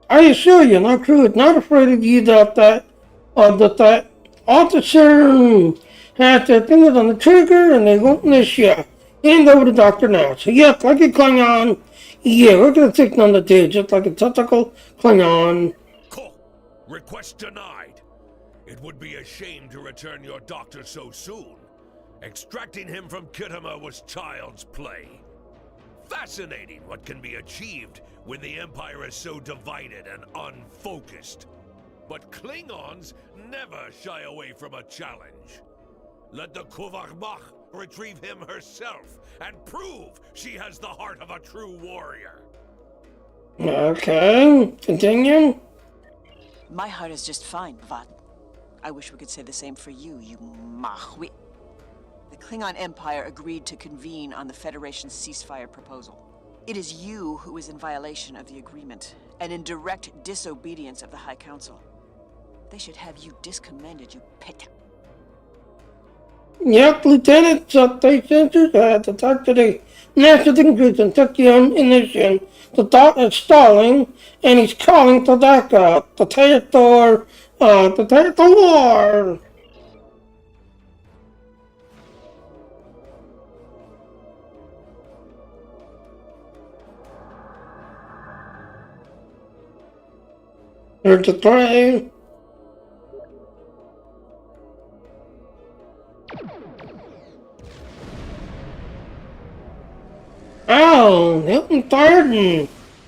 A: I assure you, our crew is not afraid of you that officer has their fingers on the trigger and they won't miss you. Hand over the doctor now. So yes, like a Klingon, yeah, we're gonna take on the day just like a typical Klingon.
C: Cool. Request denied. It would be a shame to return your doctor so soon. Extracting him from Kittima was child's play. Fascinating what can be achieved when the Empire is so divided and unfocused. But Klingons never shy away from a challenge. Let the Kuvarmach retrieve him herself and prove she has the heart of a true warrior.
A: Okay, continue.
E: My heart is just fine, Bavat. I wish we could say the same for you, you mahwi. The Klingon Empire agreed to convene on the Federation's ceasefire proposal. It is you who is in violation of the agreement, and in direct disobedience of the High Council. They should have you discommended, you pet.
A: Yep, Lieutenant, they sensors had to talk to the National Increase and took the initiative. The thought is stalling, and he's calling to backup. The territory war. There's the train. Oh, Hilton Garden.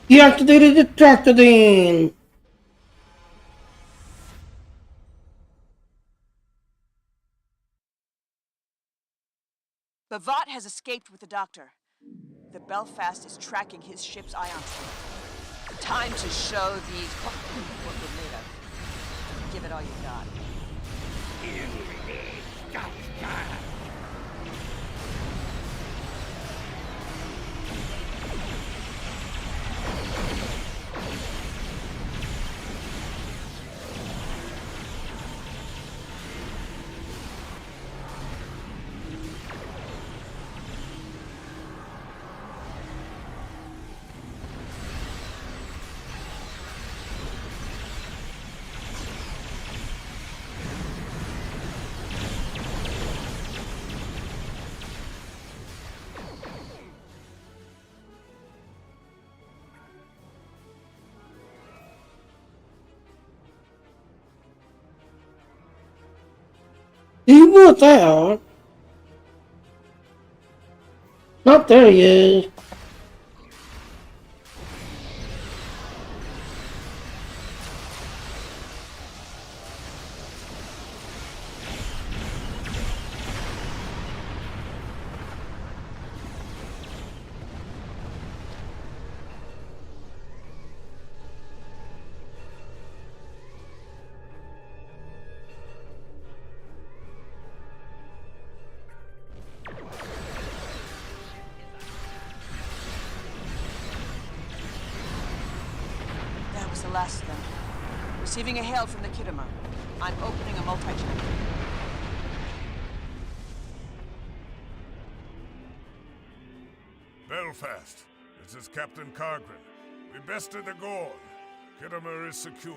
A: Deactivated the tractodine.
E: Bavat has escaped with the doctor. The Belfast is tracking his ship's ion stream. Time to show these what we're made of. Give it all you got.
A: He was out. Not there he is.
E: Receiving a hail from the Kittimer. I'm opening a multi-channel.
F: Belfast, this is Captain Cargren. We bested the Gorn. Kittimer is secure.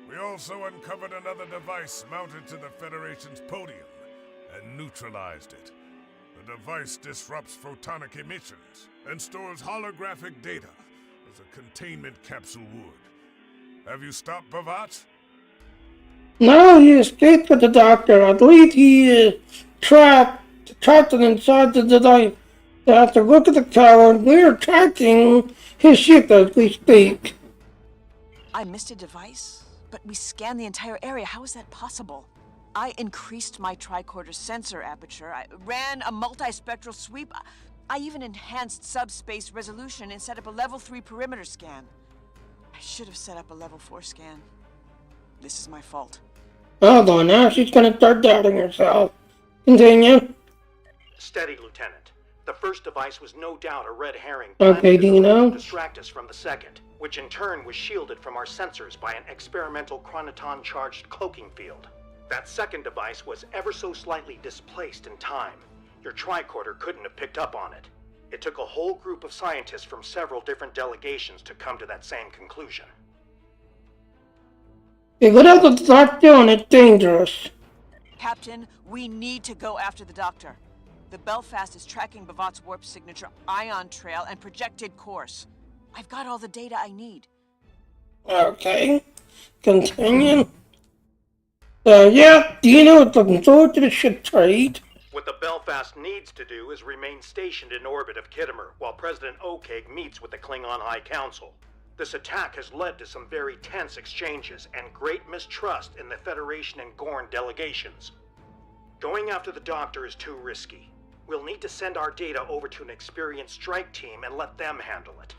F: We also uncovered another device mounted to the Federation's podium and neutralized it. The device disrupts photonic emissions and stores holographic data as a containment capsule would. Have you stopped Bavat?
A: No, he escaped with the doctor. I believe he is trapped inside the device. They have to look at the tower. We're tracking his ship as we speak.
E: I missed a device, but we scanned the entire area. How is that possible? I increased my tricorder sensor aperture. I ran a multispectral sweep. I even enhanced subspace resolution and set up a level 3 perimeter scan. I should have set up a level 4 scan. This is my fault.
A: Hold on, now she's gonna start doubting herself. Continue.
H: Steady, Lieutenant. The first device was no doubt a red herring
A: Okay, Dino.
H: to distract us from the second, which in turn was shielded from our sensors by an experimental chronoton-charged cloaking field. That second device was ever so slightly displaced in time. Your tricorder couldn't have picked up on it. It took a whole group of scientists from several different delegations to come to that same conclusion.
A: You're gonna have to start doing it dangerous.
E: Captain, we need to go after the doctor. The Belfast is tracking Bavat's warp signature, ion trail, and projected course. I've got all the data I need.
A: Okay. Continue. Yeah, Dino is looking forward to the ship trade.
H: What the Belfast needs to do is remain stationed in orbit of Kittimer while President Okeg meets with the Klingon High Council. This attack has led to some very tense exchanges and great mistrust in the Federation and Gorn delegations. Going after the Doctor is too risky. We'll need to send our data over to an experienced strike team and let them handle it.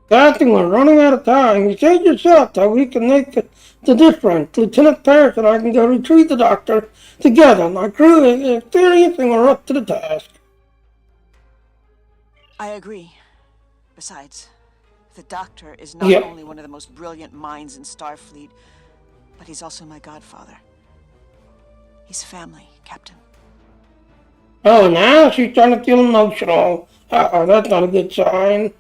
A: Captain, we're running out of time. You said yourself that we can make the difference. Lieutenant Parrish and I can go retrieve the doctor together. My crew is experienced and we're up to the task.
E: I agree. Besides, the doctor is not only one of the most brilliant minds in Starfleet, but he's also my godfather. He's family, Captain.
A: Oh, now she's trying to feel emotional. That's not a good sign.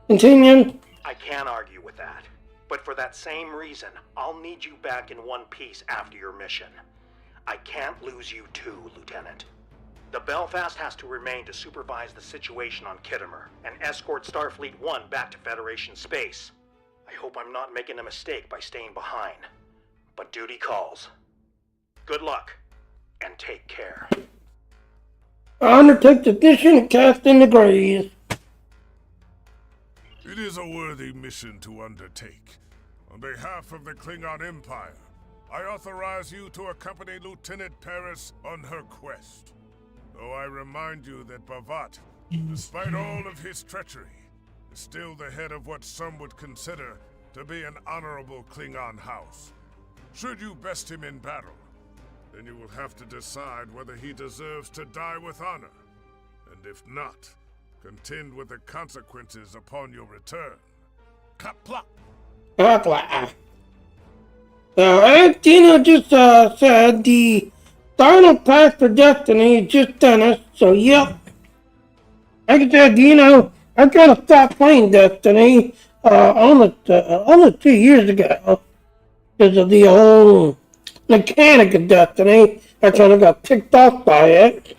A: Continue.
H: I can't argue with that. But for that same reason, I'll need you back in one piece after your mission. I can't lose you too, Lieutenant. The Belfast has to remain to supervise the situation on Kittimer and escort Starfleet 1 back to Federation space. I hope I'm not making a mistake by staying behind. But duty calls. Good luck, and take care.
A: I undertake the mission and cast in the graves.
F: It is a worthy mission to undertake. On behalf of the Klingon Empire, I authorize you to accompany Lieutenant Paris on her quest. Though I remind you that Bavat, despite all of his treachery, is still the head of what some would consider to be an honorable Klingon house. Should you best him in battle, then you will have to decide whether he deserves to die with honor. And if not, contend with the consequences upon your return. Kapla!
A: Kapla. As Dino just said, the final path for Destiny is just finished, so yep. Like I said, Dino, I gotta stop playing Destiny almost 2 years ago. Because of the whole mechanic of Destiny. I kind of got picked off by it.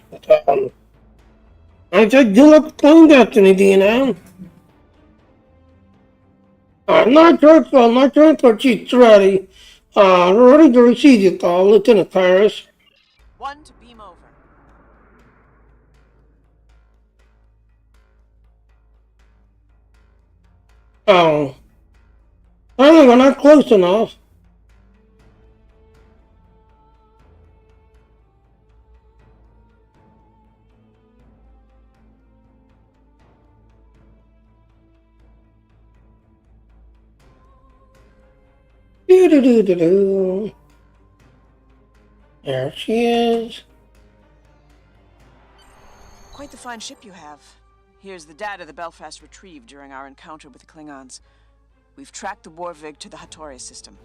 A: I said, good luck playing Destiny, Dino. Not your chief's ready. Ready to receive you, call, Lieutenant Paris.
E: 1 to beam over.
A: Oh. I think we're not close enough. Do-do-do-do-do. There she is.
E: Quite the fine ship you have. Here's the data the Belfast retrieved during our encounter with the Klingons. We've tracked the Warvig to the Hattori system.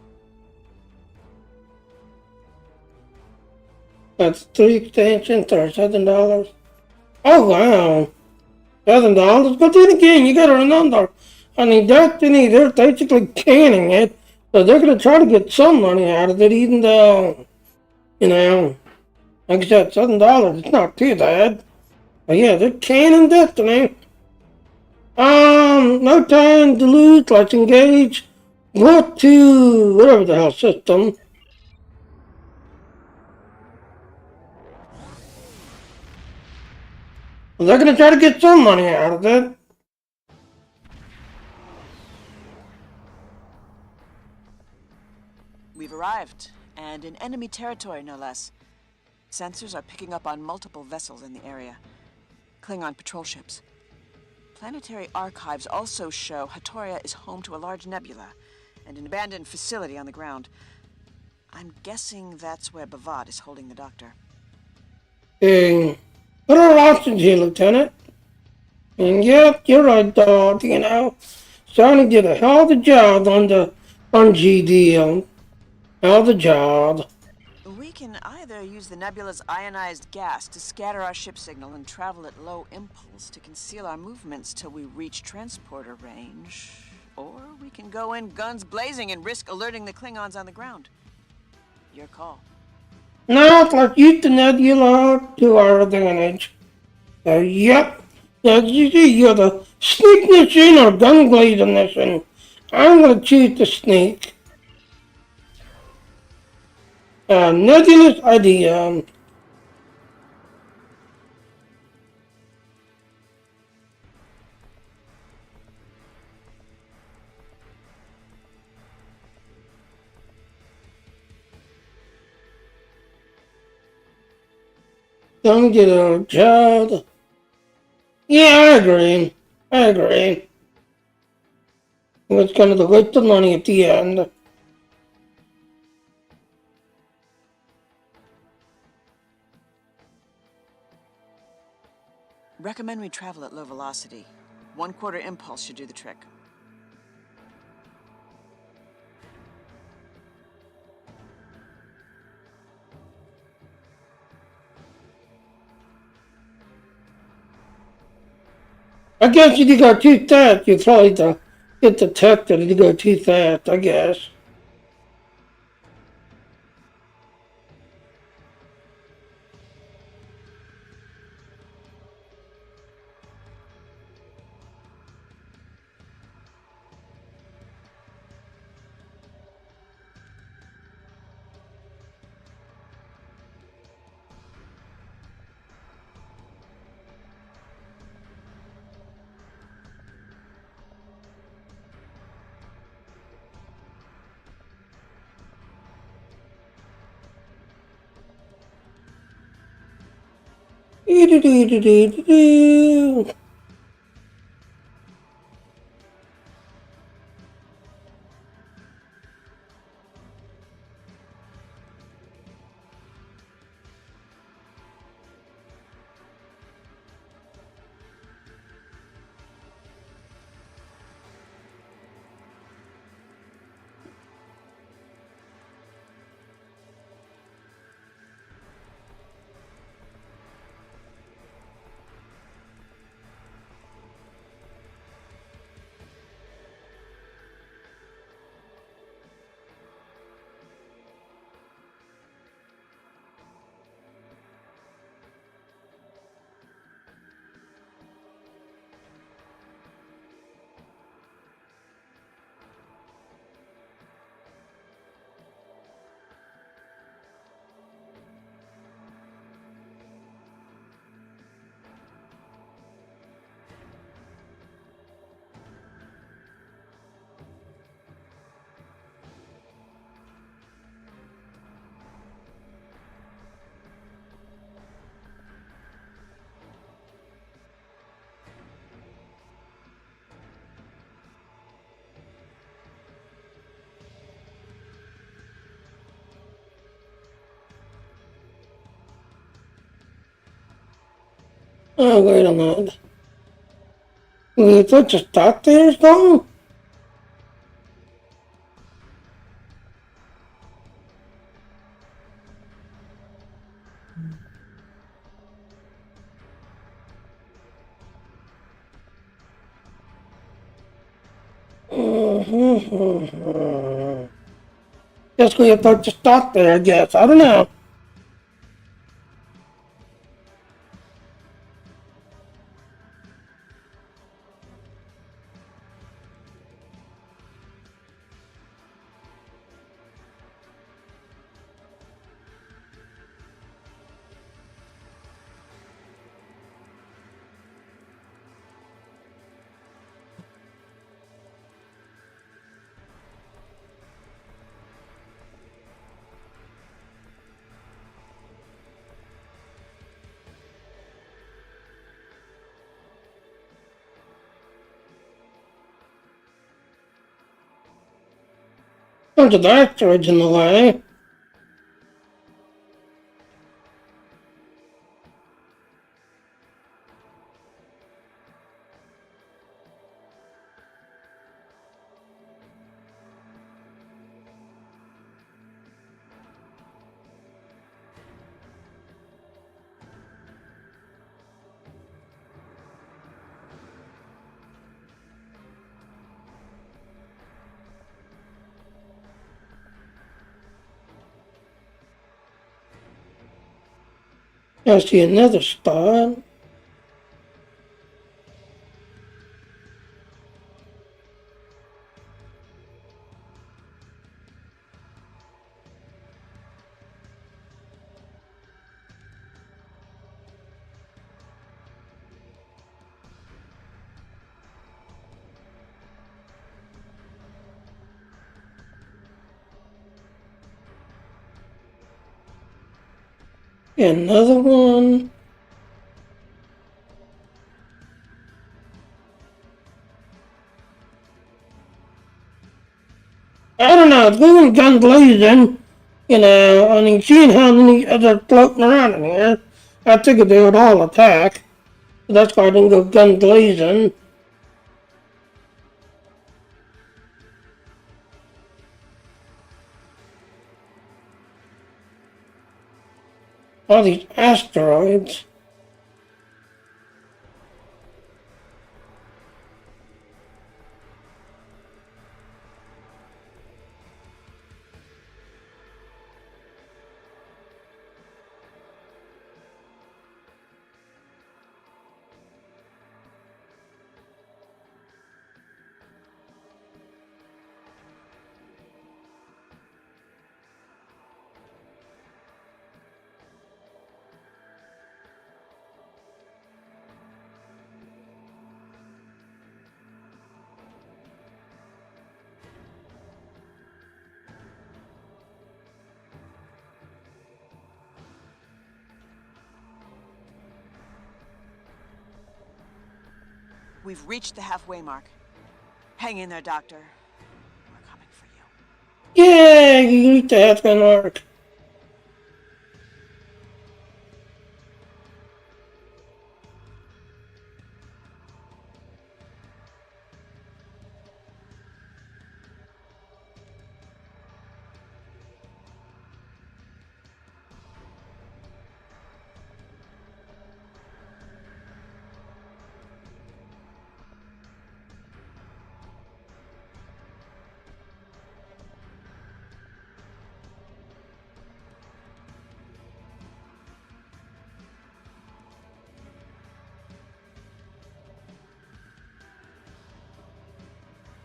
A: That's 3 extensions or $7. Oh wow, $7. But then again, you gotta remember, on the Destiny, they're basically canning it, so they're gonna try to get some money out of it, even though, you know, like I said, $7, it's not too bad. But yeah, they're canning Destiny. No time to lose, let's engage. Go to whatever the hell system. They're gonna try to get some money out of it.
E: We've arrived, and in enemy territory, no less. Sensors are picking up on multiple vessels in the area. Klingon patrol ships. Planetary archives also show Hatoria is home to a large nebula and an abandoned facility on the ground. I'm guessing that's where Bavad is holding the doctor.
A: Hey, what are our options here, Lieutenant? And yep, you're right, dog, you know. Starting to get a hell of a job on GD. Hell of a job.
E: We can either use the nebula's ionized gas to scatter our ship signal and travel at low impulse to conceal our movements till we reach transporter range, or we can go in guns blazing and risk alerting the Klingons on the ground. Your call.
A: Now let's use the nebula to our advantage. Yep. As you see, you're the sneak mission or gun blazing mission. I'm gonna choose the sneak. Nebulous idea. Don't get a job. Yeah, I agree. I agree. It's kind of the waste of money at the end.
E: Recommend we travel at low velocity. 1/4 impulse should do the trick.
A: I guess if you go too fast, you probably get detected if you go too fast, I guess. Oh, wait a minute. We put to stop there or something? Guess we have to stop there, I guess. I don't know. Bunch of asteroids in the way. I see another star. Another one. I don't know, it's going guns blazing, I mean, seeing how many are floating around in here, I figured they would all attack. That's why I didn't go guns blazing. All these asteroids.
E: We've reached the halfway mark. Hang in there, Doctor. We're coming for you.
A: Yay, you reached the halfway mark.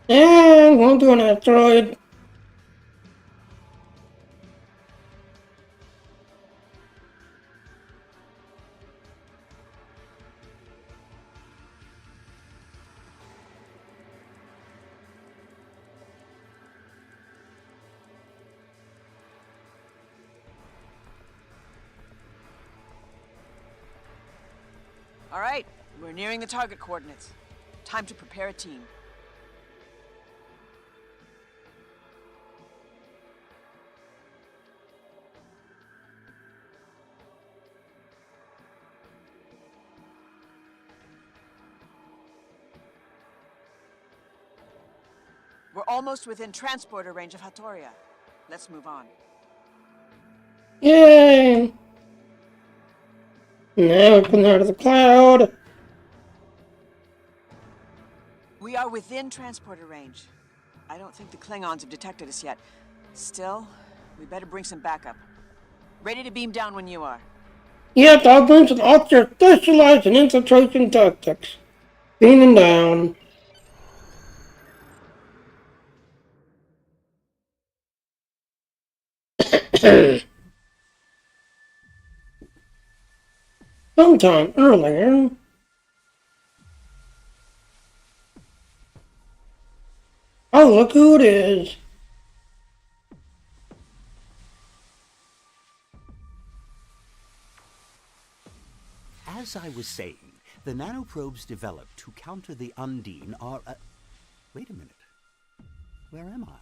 A: Yeah, I'm going to an asteroid.
E: All right, we're nearing the target coordinates. Time to prepare a team. We're almost within transporter range of Hatoria. Let's move on.
A: Yay! Now we come out of the cloud.
E: We are within transporter range. I don't think the Klingons have detected us yet. Still, we better bring some backup. Ready to beam down when you are.
A: Yep, I'll bring some officers specialized in infiltration tactics. Beaming down. Sometime earlier. Oh, look who it is.
B: As I was saying, the nanoprobes developed to counter the Undine are... Wait a minute. Where am I?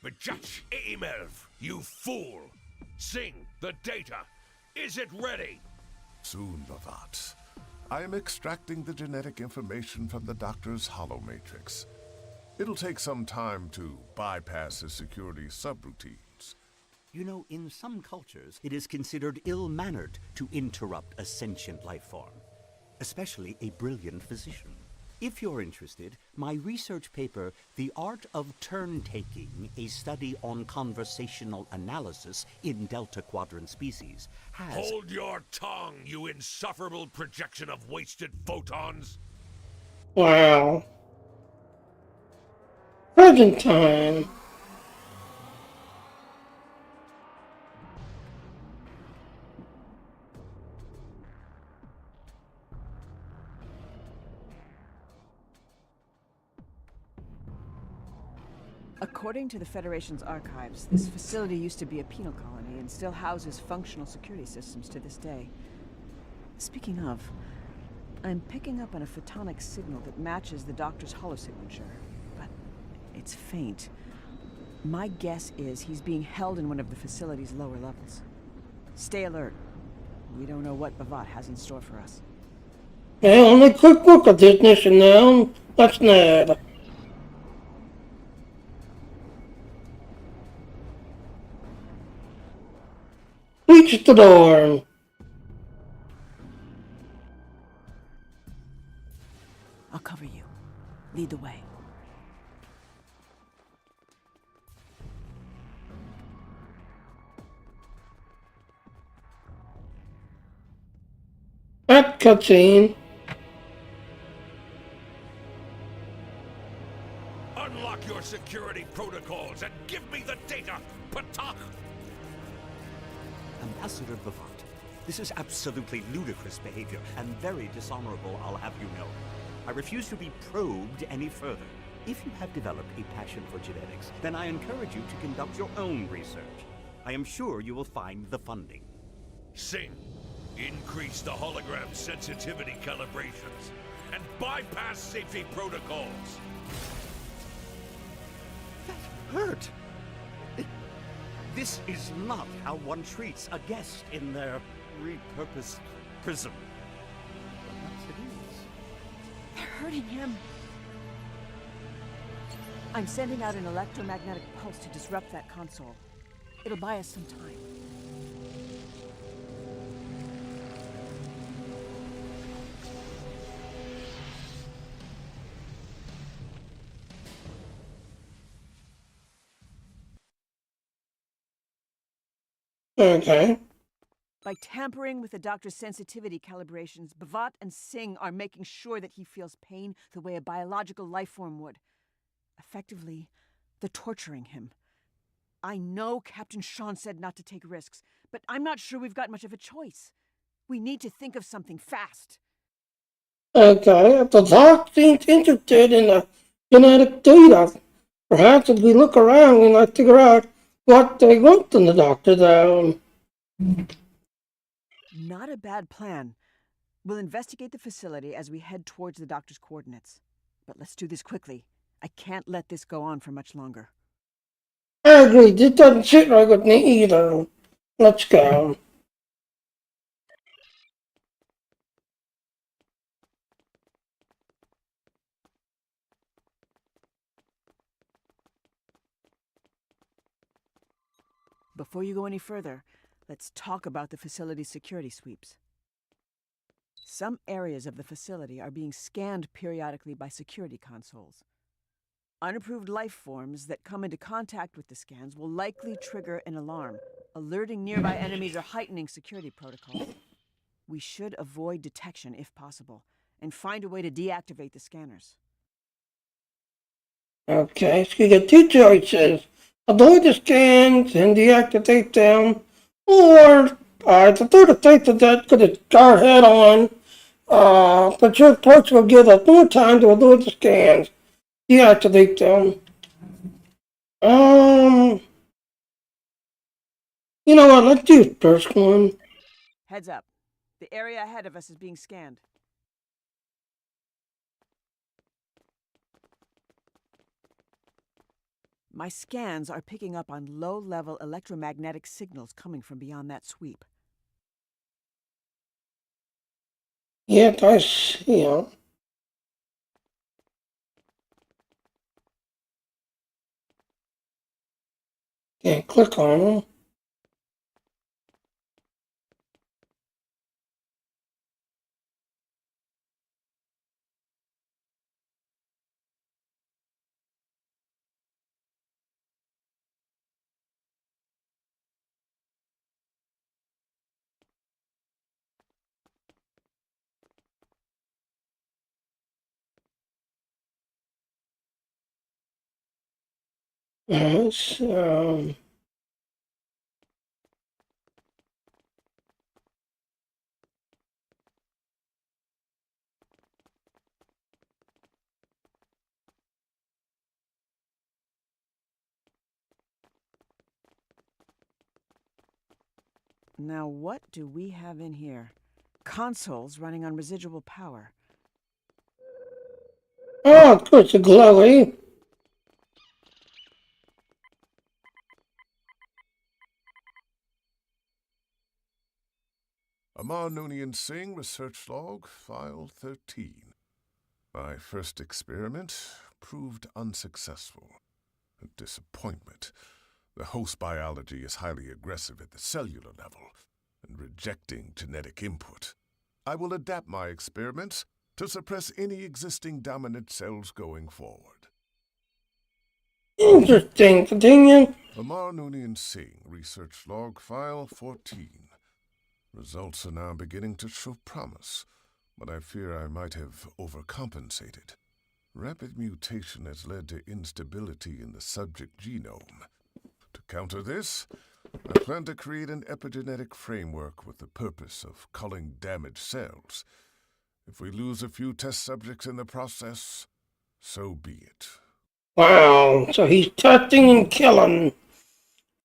C: But Judge Emelv, you fool! Sing, the data! Is it ready?
F: Soon, Bavat. I am extracting the genetic information from the doctor's holomatrix. It'll take some time to bypass his security subroutines.
B: You know, in some cultures, it is considered ill-mannered to interrupt a sentient life form, especially a brilliant physician. If you're interested, my research paper, The Art of Turn-Taking, a study on conversational analysis in Delta Quadrant species, has...
C: Hold your tongue, you insufferable projection of wasted photons!
A: Wow. Present time.
E: According to the Federation's archives, this facility used to be a penal colony and still houses functional security systems to this day. Speaking of, I'm picking up on a photonic signal that matches the doctor's holosignature, but it's faint. My guess is he's being held in one of the facility's lower levels. Stay alert. We don't know what Bavat has in store for us.
A: Well, only a quick look at this mission now. That's Ned. Reach the door.
E: I'll cover you. Lead the way.
A: That cutscene.
C: Unlock your security protocols and give me the data, Patak!
B: Ambassador Bavat, this is absolutely ludicrous behavior and very dishonorable, I'll have you know. I refuse to be probed any further. If you have developed a passion for genetics, then I encourage you to conduct your own research. I am sure you will find the funding.
C: Sing, increase the hologram sensitivity calibrations and bypass safety protocols.
B: That hurt! This is not how one treats a guest in their repurposed prison. Perhaps it is.
E: They're hurting him. I'm sending out an electromagnetic pulse to disrupt that console. It'll buy us some time.
A: Okay.
E: By tampering with the doctor's sensitivity calibrations, Bavat and Singh are making sure that he feels pain the way a biological life form would. Effectively, they're torturing him. I know Captain Sean said not to take risks, but I'm not sure we've got much of a choice. We need to think of something fast.
A: Okay, if the doc seems interested in the genetic data, perhaps if we look around, we might figure out what they want in the doctor, though.
E: Not a bad plan. We'll investigate the facility as we head towards the doctor's coordinates. But let's do this quickly. I can't let this go on for much longer.
A: I agree, this doesn't sit right with me either. Let's go.
E: Before you go any further, let's talk about the facility's security sweeps. Some areas of the facility are being scanned periodically by security consoles. Unapproved life forms that come into contact with the scans will likely trigger an alarm, alerting nearby enemies or heightening security protocols. We should avoid detection if possible, and find a way to deactivate the scanners.
A: Okay, so you get two choices. Avoid the scans and deactivate them, or the third attempt of that could go head on, but your approach will give us more time to avoid the scans, deactivate them. You know what, let's do the first one.
E: Heads up. The area ahead of us is being scanned. My scans are picking up on low-level electromagnetic signals coming from beyond that sweep.
A: Yeah, I see them. Can't click on them. Yes,
E: Now what do we have in here? Consoles running on residual power.
A: oh, of course, it's glowy.
F: Amar Noonian Singh, Research Log, File 13. My first experiment proved unsuccessful. A disappointment. The host biology is highly aggressive at the cellular level and rejecting genetic input. I will adapt my experiments to suppress any existing dominant cells going forward.
A: Interesting. Continue.
F: Amar Noonian Singh, Research Log, File 14. Results are now beginning to show promise, but I fear I might have overcompensated. Rapid mutation has led to instability in the subject genome. To counter this, I plan to create an epigenetic framework with the purpose of culling damaged cells. If we lose a few test subjects in the process, so be it.
A: Wow, so he's testing and killing.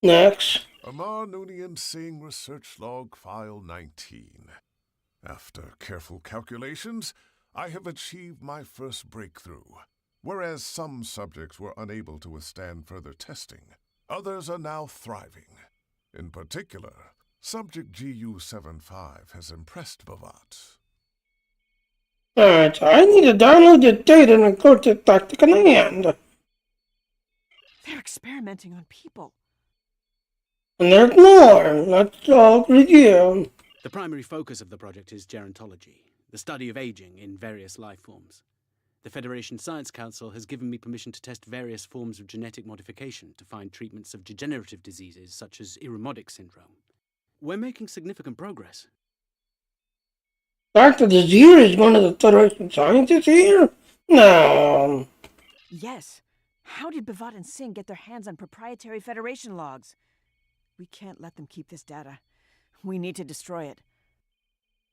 A: Next.
F: Amar Noonian Singh, Research Log, File 19. After careful calculations, I have achieved my first breakthrough. Whereas some subjects were unable to withstand further testing, others are now thriving. In particular, subject GU75 has impressed Bhavat.
A: Alright, so I need to download the data and go to Dr. Command.
E: They're experimenting on people.
A: And there's more. Let's all review.
O: The primary focus of the project is gerontology, the study of aging in various life forms. The Federation Science Council has given me permission to test various forms of genetic modification to find treatments of degenerative diseases such as Irumodic syndrome. We're making significant progress.
A: Dr. Desir is one of the Federation scientists here? No.
E: Yes. How did Bhavat and Singh get their hands on proprietary Federation logs? We can't let them keep this data. We need to destroy it.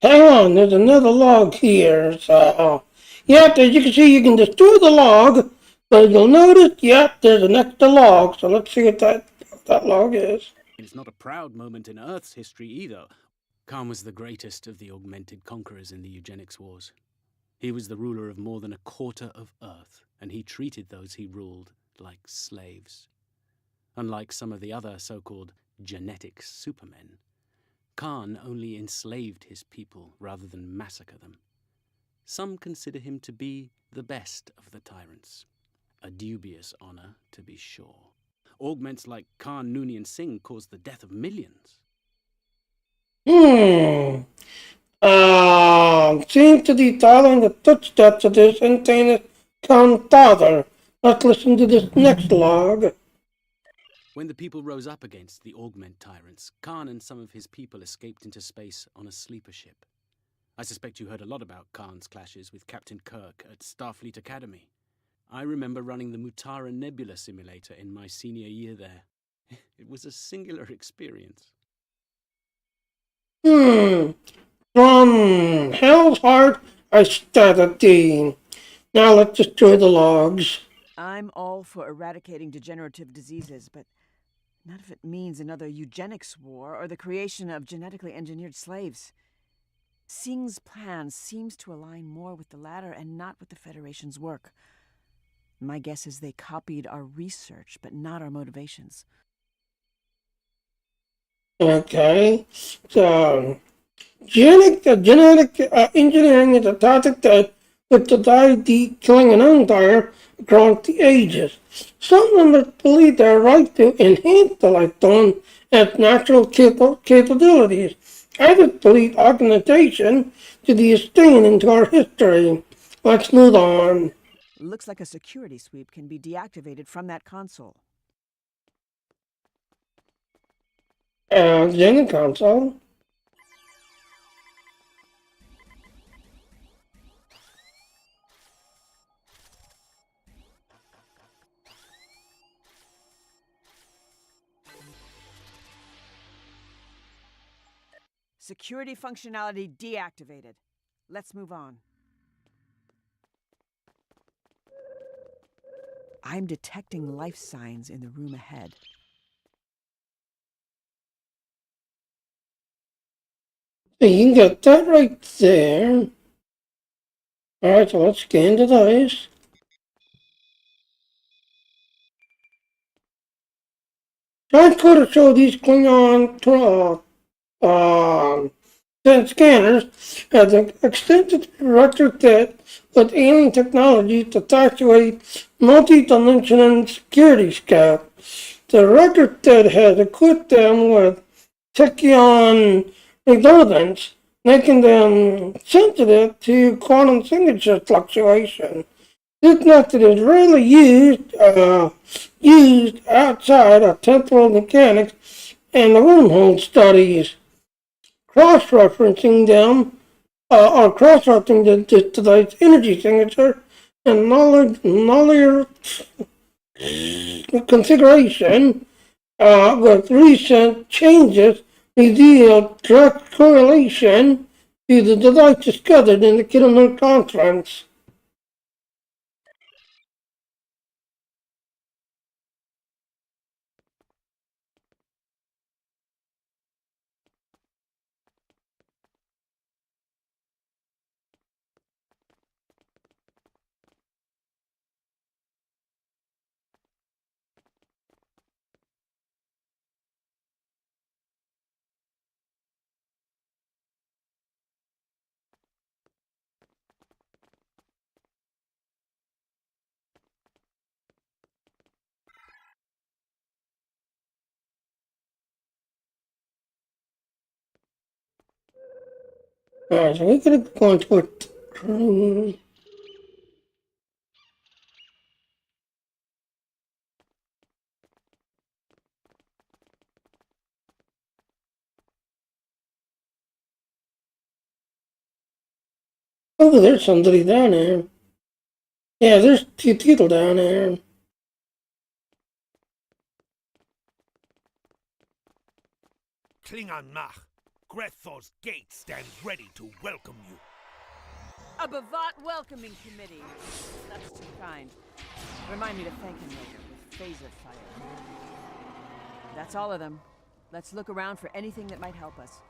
A: Hang on, there's another log here, so... Yep, as you can see, you can destroy the log, but you'll notice, yep, there's an extra log, so let's see what that log is.
O: It's not a proud moment in Earth's history either. Khan was the greatest of the augmented conquerors in the eugenics wars. He was the ruler of more than a quarter of Earth, and he treated those he ruled like slaves. Unlike some of the other so-called genetic supermen, Khan only enslaved his people rather than massacre them. Some consider him to be the best of the tyrants. A dubious honor, to be sure. Augments like Khan Noonian Singh caused the death of millions.
A: Seems to be following the footsteps of this insane Khan father. Let's listen to this next log.
O: When the people rose up against the augment tyrants, Khan and some of his people escaped into space on a sleeper ship. I suspect you heard a lot about Khan's clashes with Captain Kirk at Starfleet Academy. I remember running the Mutara Nebula simulator in my senior year there. It was a singular experience.
A: From Hell's Heart, I started the. Now let's destroy the logs.
E: I'm all for eradicating degenerative diseases, but not if it means another eugenics war or the creation of genetically engineered slaves. Singh's plan seems to align more with the latter and not with the Federation's work. My guess is they copied our research, but not our motivations.
A: Okay, so genetic engineering is a topic that would divide the Klingon Empire across the ages. Some members believe their right to enhance the life form as natural capabilities. Others believe augmentation to be a stain into our history. Let's move on.
E: Looks like a security sweep can be deactivated from that console.
A: In the console.
E: Security functionality deactivated. Let's move on. I'm detecting life signs in the room ahead.
A: So you can get that right there. Alright, so let's scan the dice. John Coder showed these Klingon scanners as an extended retrofit with alien technology to effectuate multi-dimensional security scout. The retrofit has equipped them with tachyon resonance, making them sensitive to quantum signature fluctuation. This method is rarely used outside of temporal mechanics and the wormhole studies. Cross-referencing them, or cross-referencing the device energy signature and knowledge configuration with recent changes revealed direct correlation to the device discovered in the Kilometer Conference. Alright, so we're gonna go into it. Oh, there's somebody down there. Yeah, there's two people down there.
C: Klingon Mach, Grethor's gate stands ready to welcome you.
E: A Bavat welcoming committee. That's too kind. Remind me to thank him later with phaser fire. That's all of them. Let's look around for anything that might help us.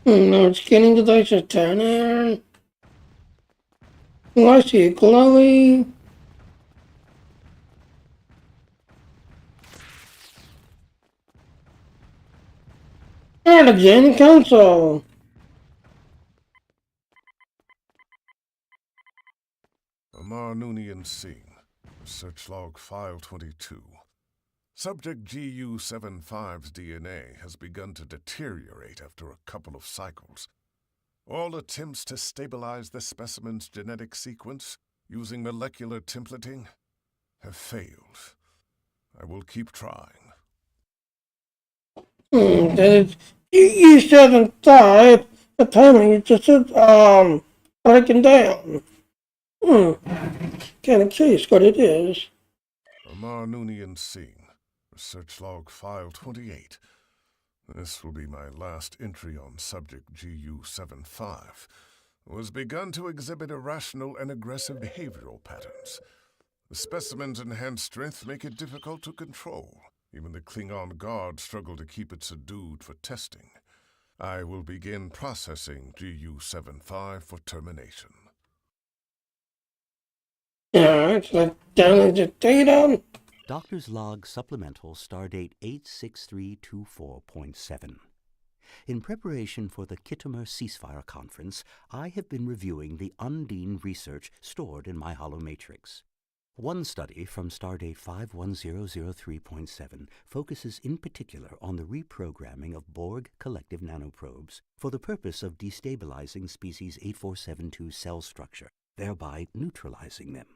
A: No, it's getting the dice down there. Oh, I see a glowy. Alright, again, console.
F: Amar Noonian Singh, Search Log File 22. Subject GU-75's DNA has begun to deteriorate after a couple of cycles. All attempts to stabilize the specimen's genetic sequence using molecular templating have failed. I will keep trying.
A: That is GU-75. The timing is just, breaking down. Kind of curious what it is.
F: Amar Noonian Singh, Research Log File 28. This will be my last entry on subject GU-75, who has begun to exhibit irrational and aggressive behavioral patterns. The specimen's enhanced strength make it difficult to control. Even the Klingon guards struggle to keep it subdued for testing. I will begin processing GU-75 for termination.
A: Alright, let's download the data.
B: Doctor's Log Supplemental Stardate 86324.7. In preparation for the Kittimer Ceasefire Conference, I have been reviewing the Undine research stored in my holomatrix. One study from Stardate 51003.7 focuses in particular on the reprogramming of Borg collective nanoprobes for the purpose of destabilizing species 8472's cell structure, thereby neutralizing them.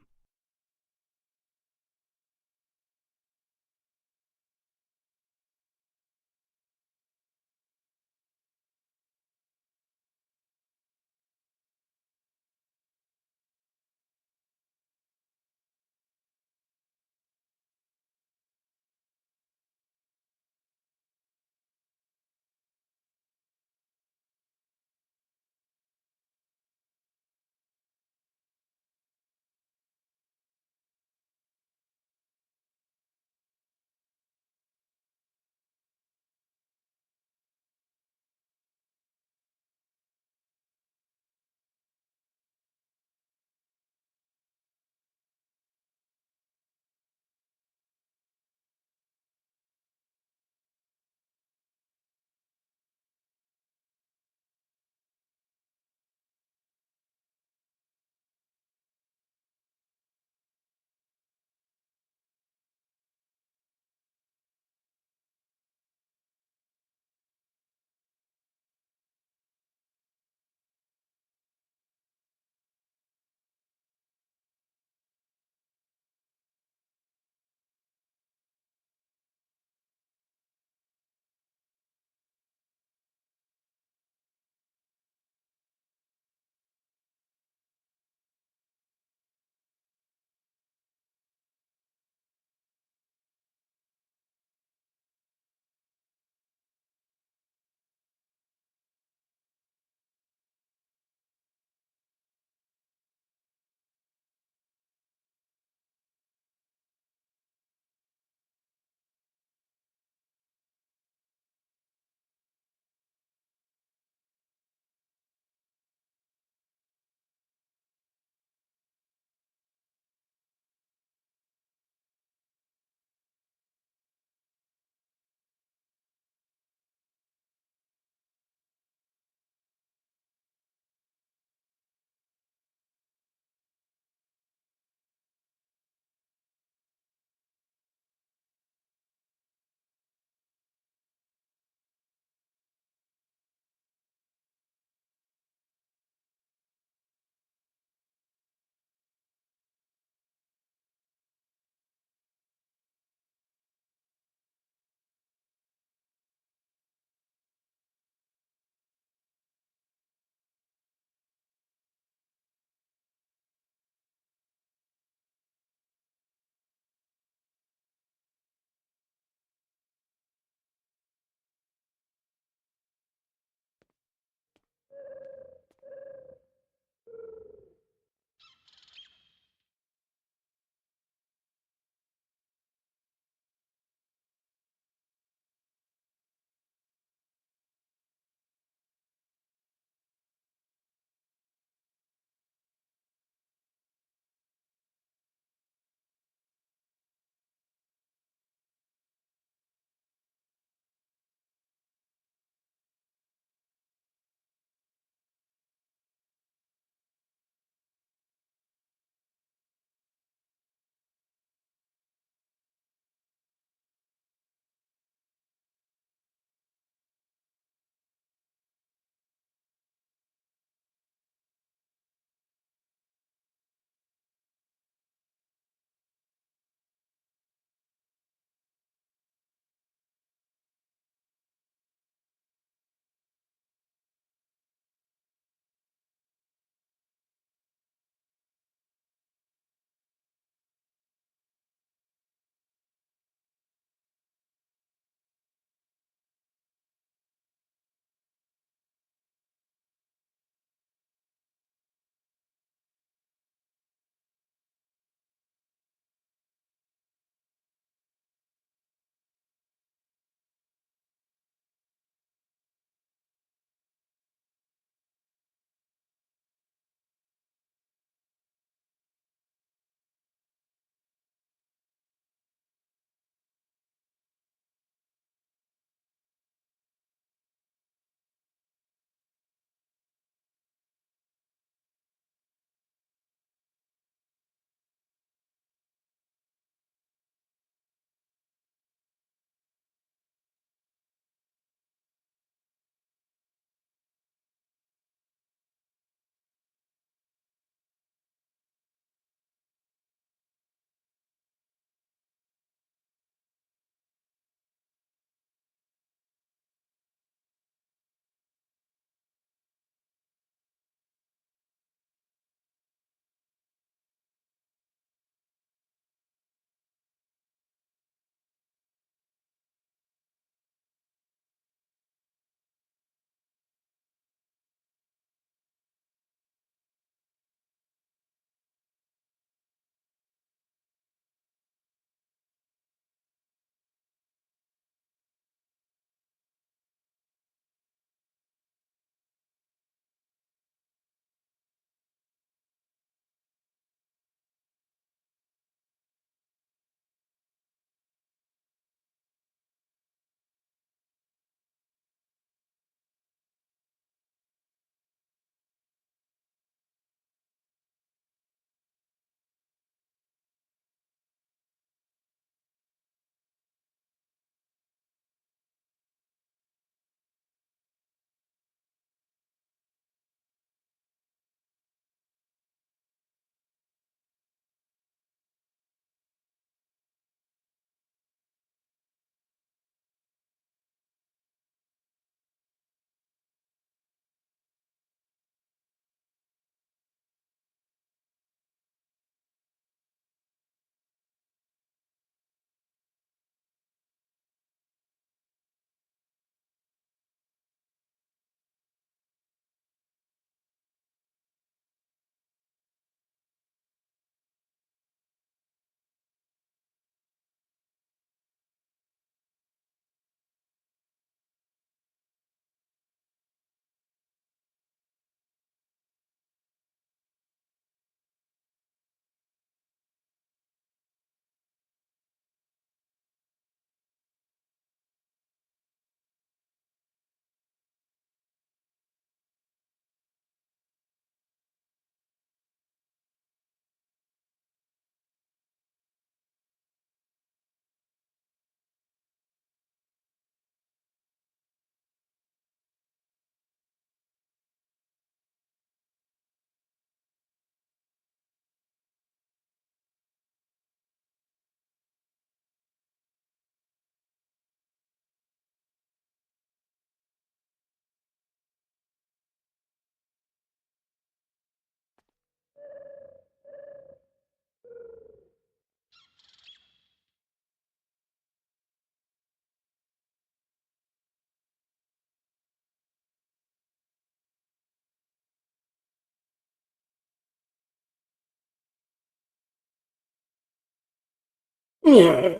A: Yeah.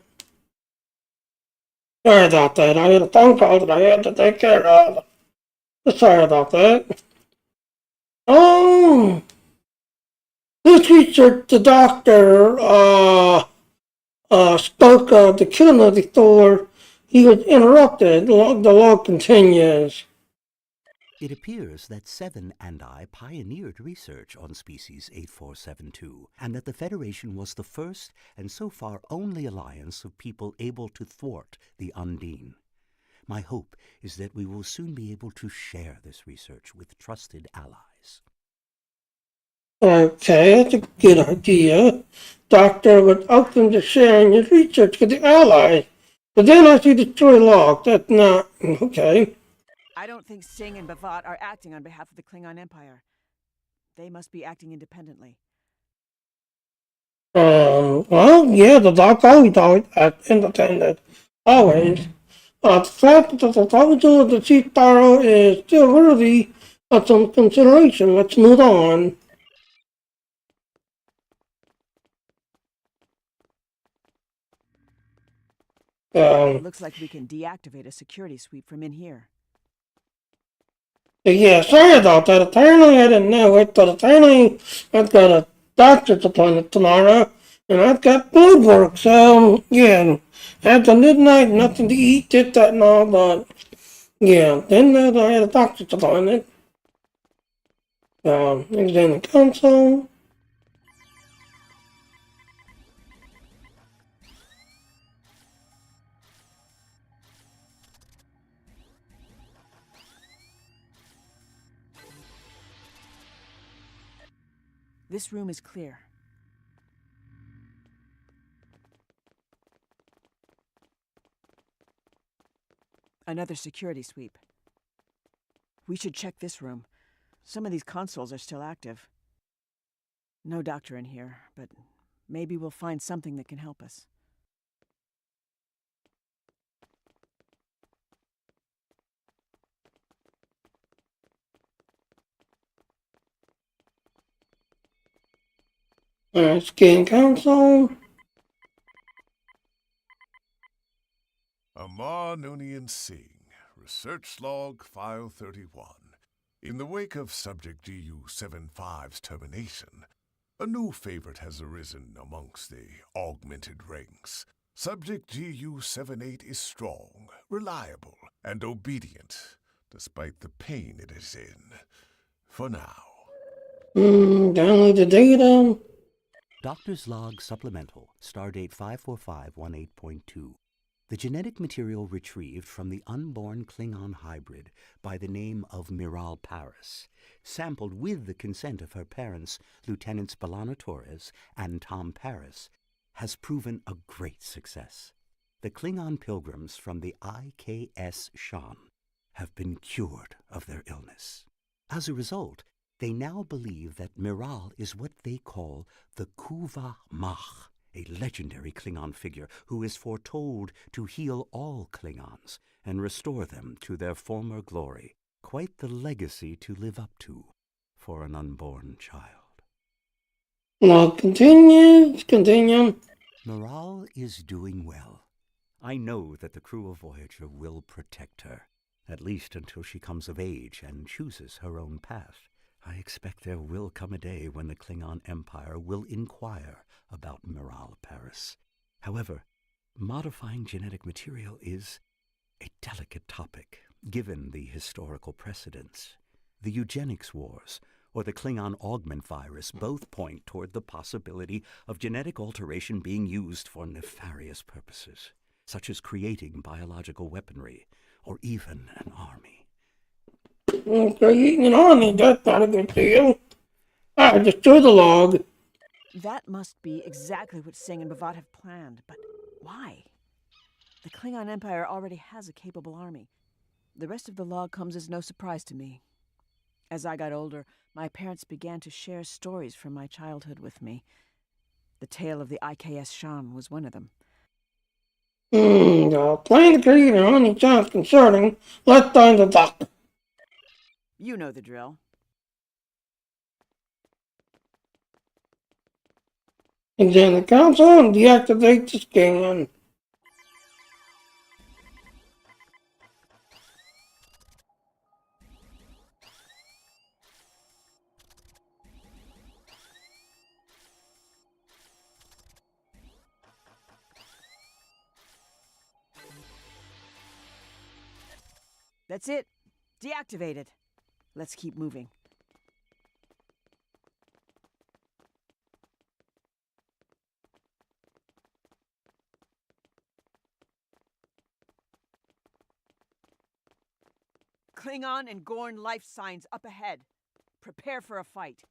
A: Sorry about that. I had a phone call that I had to take care of. Sorry about that. Oh, this research, the doctor, spoke of the killing of the Thor. He was interrupted. The log continues.
B: It appears that Seven and I pioneered research on species 8472, and that the Federation was the first and so far only alliance of people able to thwart the Undine. My hope is that we will soon be able to share this research with trusted allies.
A: Okay, that's a good idea. Doctor was open to sharing his research with the allies. But then I see the destroy log. That's not okay.
E: I don't think Singh and Bavat are acting on behalf of the Klingon Empire. They must be acting independently.
A: Well, yeah, the doc always act independent. Always. The fact that the proposal of the chief Barrow is still worthy of some consideration. Let's move on.
E: It looks like we can deactivate a security sweep from in here.
A: Yeah, sorry about that. Apparently I didn't know it, but apparently I've got a doctor's appointment tomorrow, and I've got blood work, so, yeah. After midnight, nothing to eat, did that and all, but, yeah. Then I had a doctor's appointment. Examine the console.
E: This room is clear. Another security sweep. We should check this room. Some of these consoles are still active. No doctor in here, but maybe we'll find something that can help us.
A: Scan console.
F: Amar Noonien Singh, Research Log File 31. In the wake of Subject GU-75's termination, a new favorite has arisen amongst the augmented ranks. Subject GU-78 is strong, reliable, and obedient, despite the pain it is in. For now.
A: Download the data.
B: Doctor's Log Supplemental, Stardate 54518.2. The genetic material retrieved from the unborn Klingon hybrid by the name of Miral Paris, sampled with the consent of her parents, Lieutenants B'Elanna Torres and Tom Paris, has proven a great success. The Klingon pilgrims from the IKS Shan have been cured of their illness. As a result, they now believe that Miral is what they call the Kuva Mach, a legendary Klingon figure who is foretold to heal all Klingons and restore them to their former glory. Quite the legacy to live up to for an unborn child.
A: Now continue.
B: Miral is doing well. I know that the crew of Voyager will protect her, at least until she comes of age and chooses her own path. I expect there will come a day when the Klingon Empire will inquire about Miral Paris. However, modifying genetic material is a delicate topic, given the historical precedents. The eugenics wars, or the Klingon augment virus, both point toward the possibility of genetic alteration being used for nefarious purposes, such as creating biological weaponry, or even an army.
A: Okay, army, that's not a good deal. Destroy the log.
E: That must be exactly what Singh and Bavat have planned, but why? The Klingon Empire already has a capable army. The rest of the log comes as no surprise to me. As I got older, my parents began to share stories from my childhood with me. The tale of the IKS Shan was one of them.
A: Plan to create an army sounds concerning. Let's find the doctor.
E: You know the drill.
A: Examine the console and deactivate the scan.
E: That's it. Deactivated. Let's keep moving. Klingon and Gorn life signs up ahead. Prepare for a fight.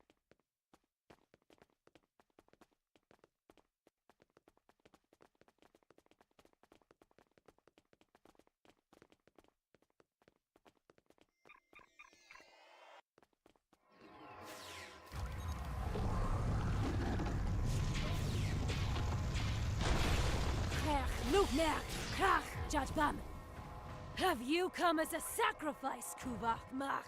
L: Have you come as a sacrifice, Kuvach Mach?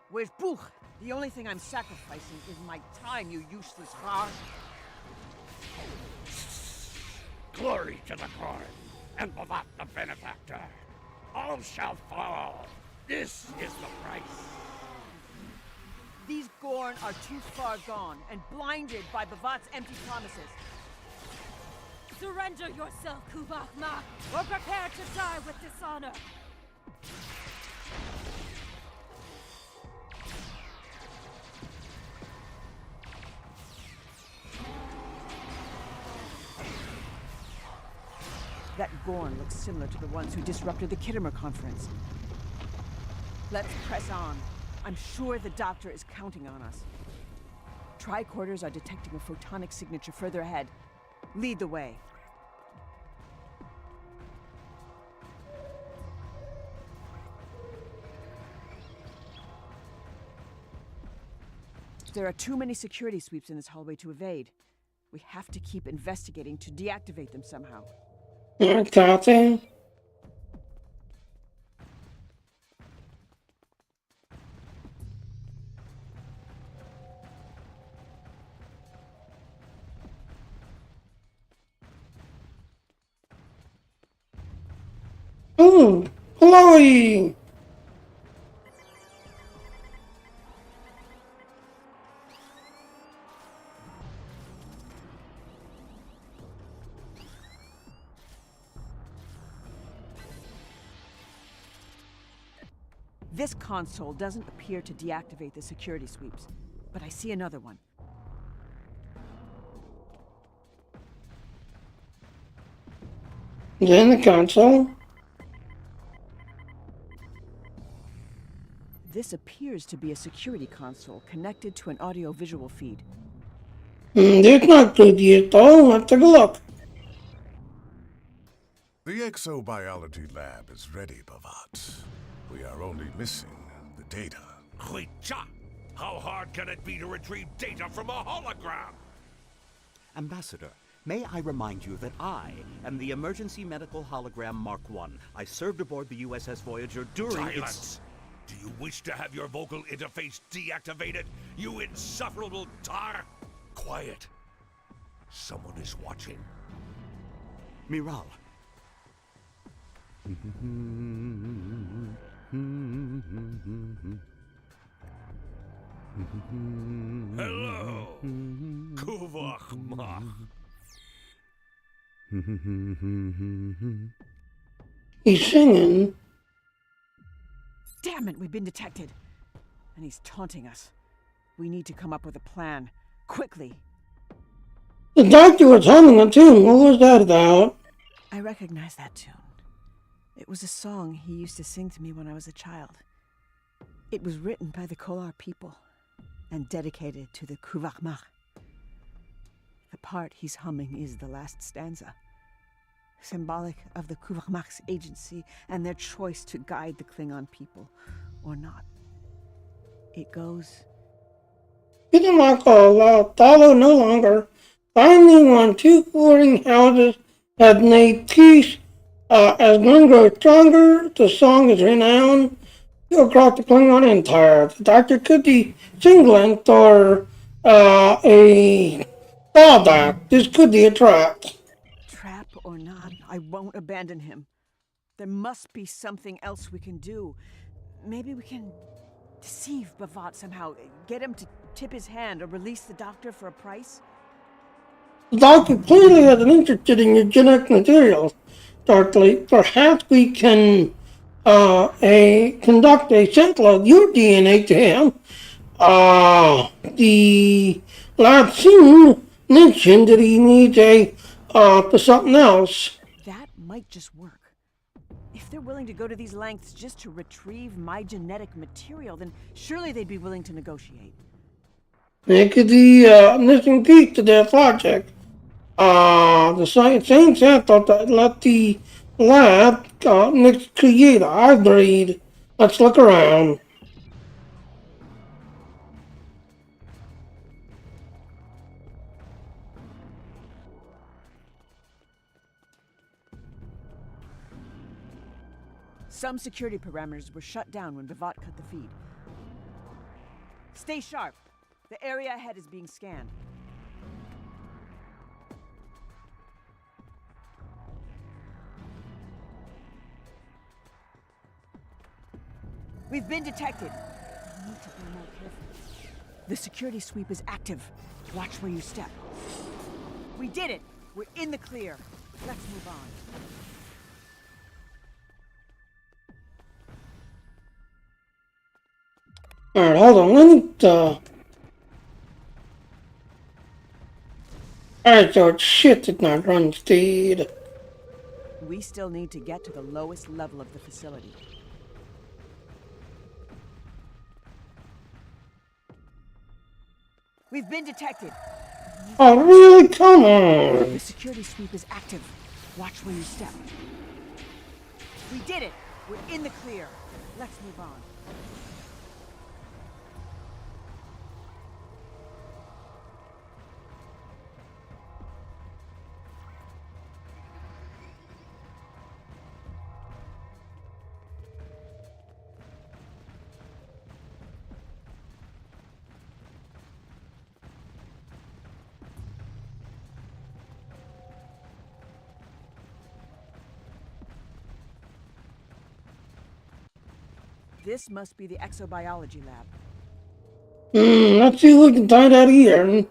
E: Where's Buch? The only thing I'm sacrificing is my time, you useless har.
D: Glory to the Gorn, and Bavat the benefactor. All shall fall. This is the price.
E: These Gorn are too far gone and blinded by Bavat's empty promises.
L: Surrender yourself, Kuvach Mach, or prepare to die with dishonor.
E: That Gorn looks similar to the ones who disrupted the Kittimer conference. Let's press on. I'm sure the doctor is counting on us. Tricorders are detecting a photonic signature further ahead. Lead the way. There are too many security sweeps in this hallway to evade. We have to keep investigating to deactivate them somehow.
A: Copy. Oh, Chloe!
E: This console doesn't appear to deactivate the security sweeps, but I see another one.
A: In the console.
E: This appears to be a security console connected to an audio-visual feed.
A: It's not good yet, though. Let's take a look.
F: The exobiology lab is ready, Bavat. We are only missing the data.
C: Cha! How hard can it be to retrieve data from a hologram?
B: Ambassador, may I remind you that I am the Emergency Medical Hologram Mark I. I served aboard the USS Voyager during
C: Silence! Do you wish to have your vocal interface deactivated, you insufferable tar? Quiet. Someone is watching.
B: Miral.
C: Hello, Kuvach Mach.
A: He's singing.
E: Damn it, we've been detected. And he's taunting us. We need to come up with a plan. Quickly.
A: The doctor was humming a tune. What was that about?
E: I recognize that tune. It was a song he used to sing to me when I was a child. It was written by the Kolar people and dedicated to the Kuvach Mach. The part he's humming is the last stanza, symbolic of the Kuvach Mach's agency and their choice to guide the Klingon people, or not. It goes...
A: Klingon follow no longer. Finally, when two boarding houses have made peace, as one grows stronger, the song is renowned across the Klingon Empire. The doctor could be Singlant or a Saw that. This could be a trap.
E: Trap or not, I won't abandon him. There must be something else we can do. Maybe we can deceive Bavat somehow. Get him to tip his hand or release the doctor for a price.
A: The doctor clearly isn't interested in your genetic materials, Darkly. Perhaps we can conduct a sample of your DNA to him. The lab soon mentioned that he needs for something else.
E: That might just work. If they're willing to go to these lengths just to retrieve my genetic material, then surely they'd be willing to negotiate.
A: It could be missing piece to their project. The same sample that let the lab next create a hybrid. Let's look around.
E: Some security parameters were shut down when Bavat cut the feed. Stay sharp. The area ahead is being scanned. We've been detected. We need to be more careful. The security sweep is active. Watch where you step. We did it! We're in the clear. Let's move on.
A: Alright, hold on. Alright, so shit did not run speed.
E: We still need to get to the lowest level of the facility. We've been detected.
A: Oh, really? Come on.
E: The security sweep is active. Watch where you step. We did it! We're in the clear. Let's move on. This must be the exobiology lab.
A: Let's see what we can find out here.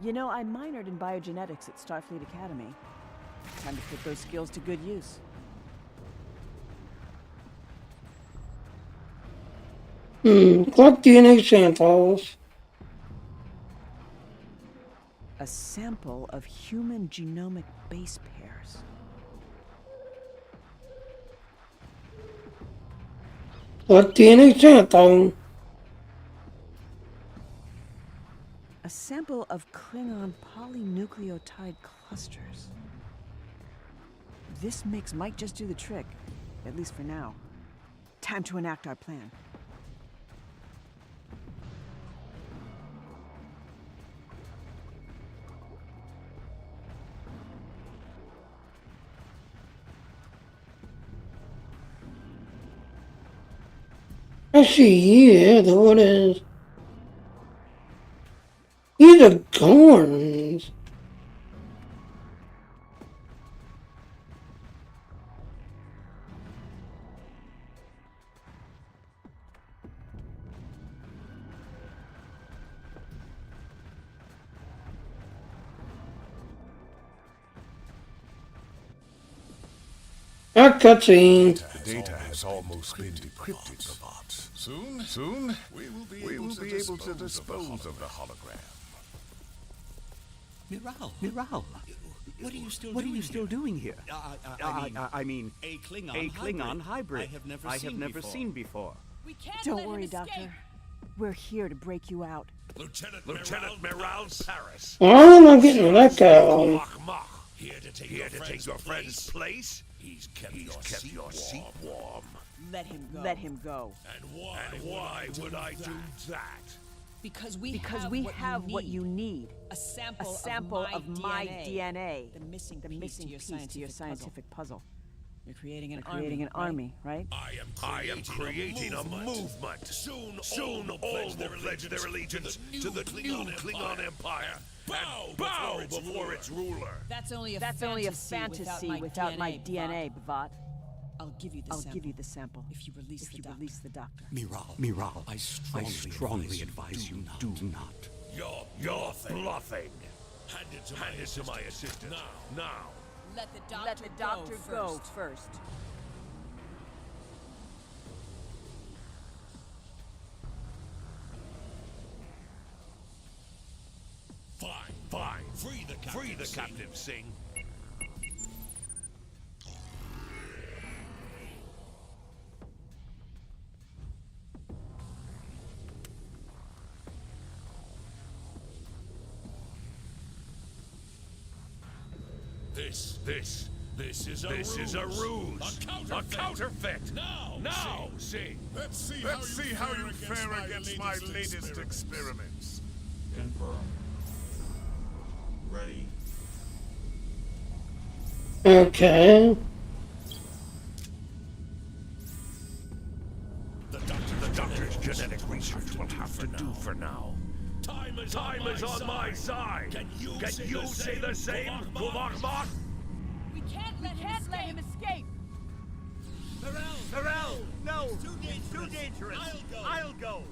E: You know, I minored in biogenetics at Starfleet Academy. Time to put those skills to good use.
A: Collect DNA samples.
E: A sample of human genomic base pairs.
A: Collect DNA sample.
E: A sample of Klingon polynucleotide clusters. This mix might just do the trick, at least for now. Time to enact our plan.
A: I see, yeah, what is. These are Gorns. That cutscene.
F: The data has almost been decrypted, Bavat. Soon, we will be able to dispose of the hologram.
B: Miral, what are you still doing here?
P: I mean, a Klingon hybrid I have never seen before.
E: Don't worry, Doctor. We're here to break you out.
C: Lieutenant Miral Paris.
A: Why am I getting that guy?
C: Here to take your friend's place. He's kept your seat warm.
E: Let him go. Let him go.
C: And why would I do that?
E: Because we have what you need. A sample of my DNA. The missing piece to your scientific puzzle. You're creating an army, right?
C: I am creating a movement. Soon all will pledge their allegiance to the new Klingon Empire.
D: bow before its ruler.
E: That's only a fantasy without my DNA, Bhavat. I'll give you the sample if you release the doctor.
B: Miral, I strongly advise you do not.
D: You're bluffing. Hand it to my assistant. Now.
E: Let the doctor go first.
D: Fine. Free the captive, Singh. This is a ruse. A counterfeit. Now, Singh.
F: Let's see how you fare against my latest experiments.
Q: Confirm. Ready.
A: Okay.
D: The doctor's genetic research will have to do for now. Time is on my side. Can you say the same, Bhavat?
E: We can't let him escape.
P: Pharrell, no! It's too dangerous. I'll go.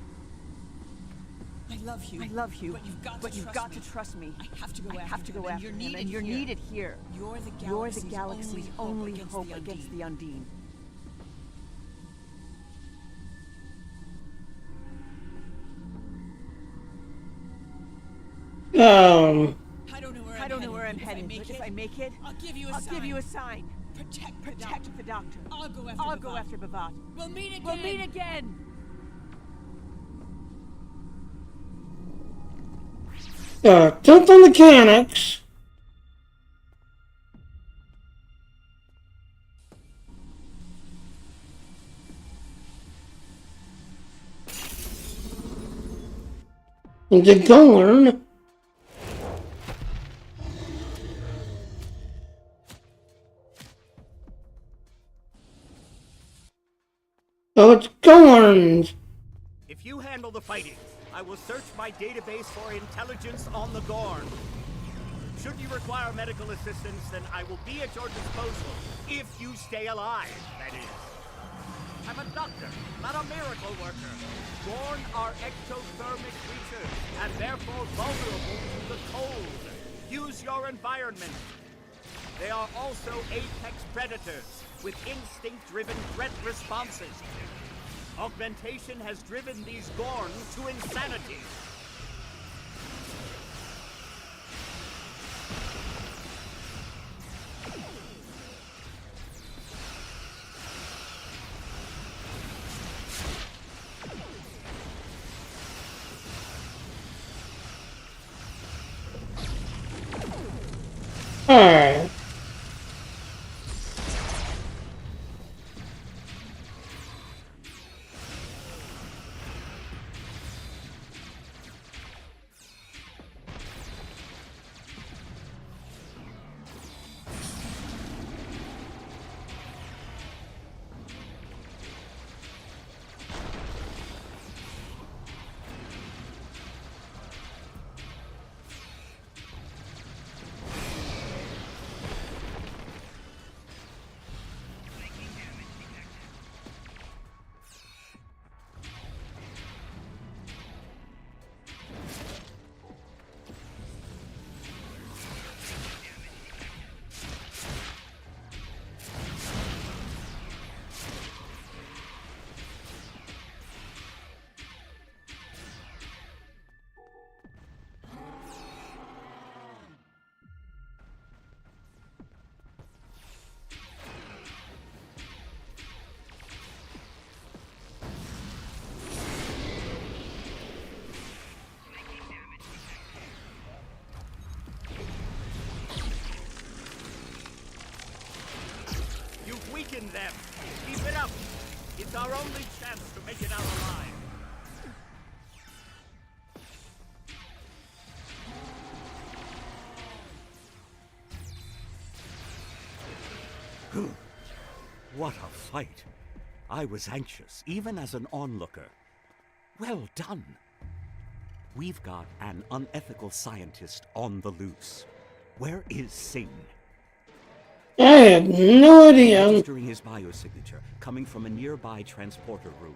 E: I love you. But you've got to trust me. I have to go after him, and you're needed here. You're the galaxy's only hope against the Undine. I don't know where I'm heading, but if I make it, I'll give you a sign. Protect the doctor. I'll go after Bhavat. We'll meet again.
A: Tilt the mechanics. And get going. So it's going.
P: If you handle the fighting, I will search my database for intelligence on the Gorn. Should you require medical assistance, then I will be at your disposal, if you stay alive, that is. I'm a doctor, not a miracle worker. Gorn are ectothermic creatures, and therefore vulnerable to the cold. Use your environment. They are also apex predators, with instinct-driven threat responses. Augmentation has driven these Gorn to insanity.
A: Alright.
P: Weaken them. Keep it up. It's our only chance to make it out alive.
B: What a fight. I was anxious, even as an onlooker. Well done. We've got an unethical scientist on the loose. Where is Singh?
A: I had no idea.
B: Registering his biosignature, coming from a nearby transporter room.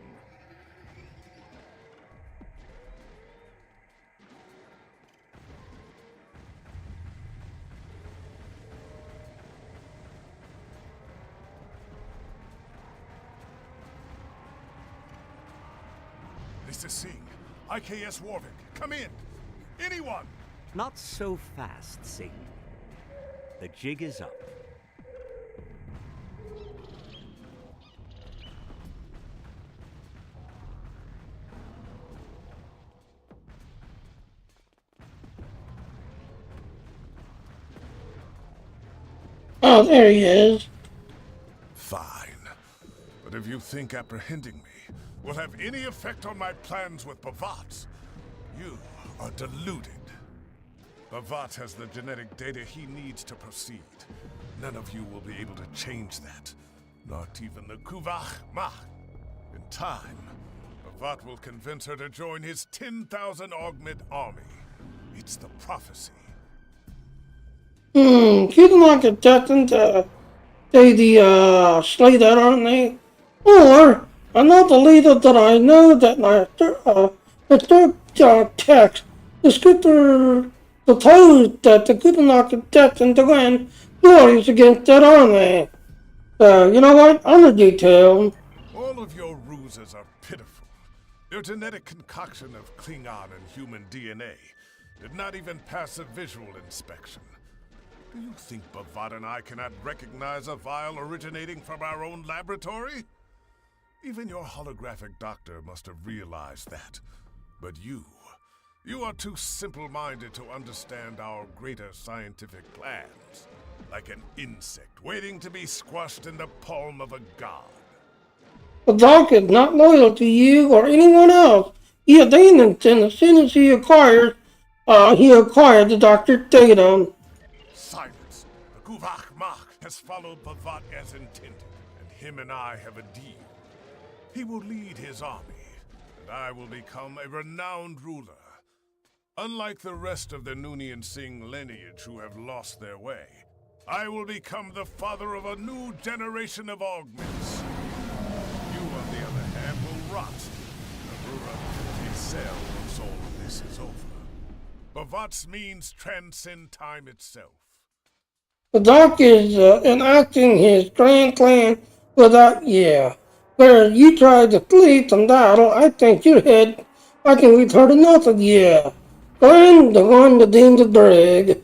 F: This is Singh. IKS Warwick. Come in. Anyone!
B: Not so fast, Singh. The jig is up.
A: Oh, there he is.
F: Fine. But if you think apprehending me will have any effect on my plans with Bhavat, you are deluded. Bhavat has the genetic data he needs to proceed. None of you will be able to change that. Not even the Kuvach Mach. In time, Bhavat will convince her to join his 10,000 augment army. It's the prophecy.
A: People like the Texans, they slay that, aren't they? Or another leader that I know that the third text, the scripture proposed that the Kubanaka Texans to win glories against that army. So, you know what? I'm a detail.
F: All of your ruses are pitiful. Your genetic concoction of Klingon and human DNA did not even pass a visual inspection. Do you think Bhavat and I cannot recognize a vial originating from our own laboratory? Even your holographic doctor must have realized that. But you are too simple-minded to understand our greater scientific plans. Like an insect waiting to be squashed in the palm of a god.
A: The doc is not loyal to you or anyone else. He abandoned him as soon as he acquired the doctor's data.
F: Silence. The Kuvach Mach has followed Bhavat as intended, and him and I have a deal. He will lead his army, and I will become a renowned ruler. Unlike the rest of the Noonien Singh lineage who have lost their way, I will become the father of a new generation of augments. You, on the other hand, will rot. The Rura cell once all of this is over. Bhavat's means transcend time itself.
A: The doc is enacting his grand plan without, whereas you tried to flee from battle, I think we've heard enough of you. Glenn, the one that deemed the drag.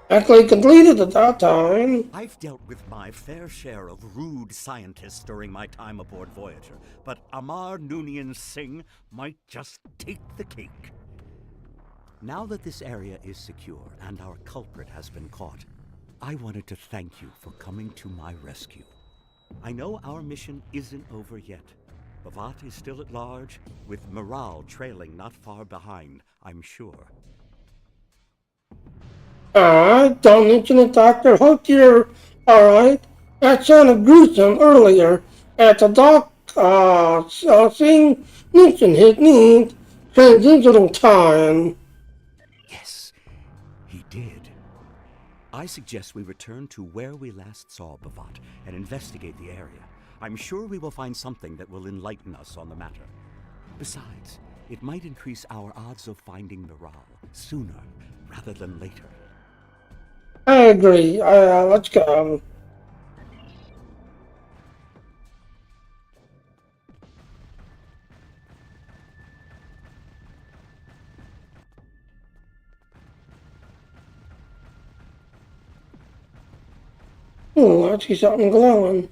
A: Actually completed at that time.
B: I've dealt with my fair share of rude scientists during my time aboard Voyager, but Amar Noonien Singh might just take the cake. Now that this area is secure and our culprit has been caught, I wanted to thank you for coming to my rescue. I know our mission isn't over yet. Bhavat is still at large, with morale trailing not far behind, I'm sure.
A: Alright, don't mention it, Doctor. Hope you're alright. That sounded gruesome earlier. At the doc, seeing mention his name, transitional time.
B: Yes, he did. I suggest we return to where we last saw Bhavat and investigate the area. I'm sure we will find something that will enlighten us on the matter. Besides, it might increase our odds of finding morale sooner rather than later.
A: I agree. Let's go. I see something glowing.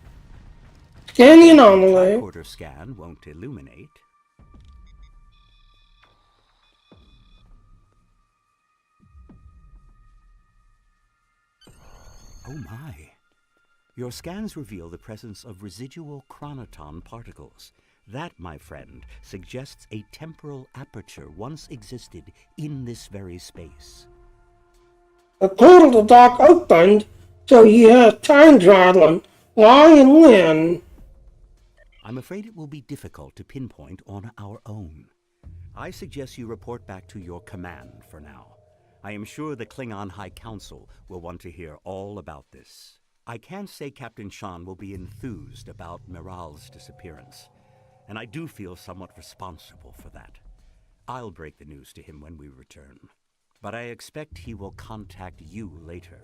A: Scan the anomaly.
B: Tricorder scan won't illuminate. Oh my. Your scans reveal the presence of residual chronoton particles. That, my friend, suggests a temporal aperture once existed in this very space.
A: The portal to dock opened, so he has time traveling. Why and when?
B: I'm afraid it will be difficult to pinpoint on our own. I suggest you report back to your command for now. I am sure the Klingon High Council will want to hear all about this. I can say Captain Sean will be enthused about Miral's disappearance, and I do feel somewhat responsible for that. I'll break the news to him when we return, but I expect he will contact you later.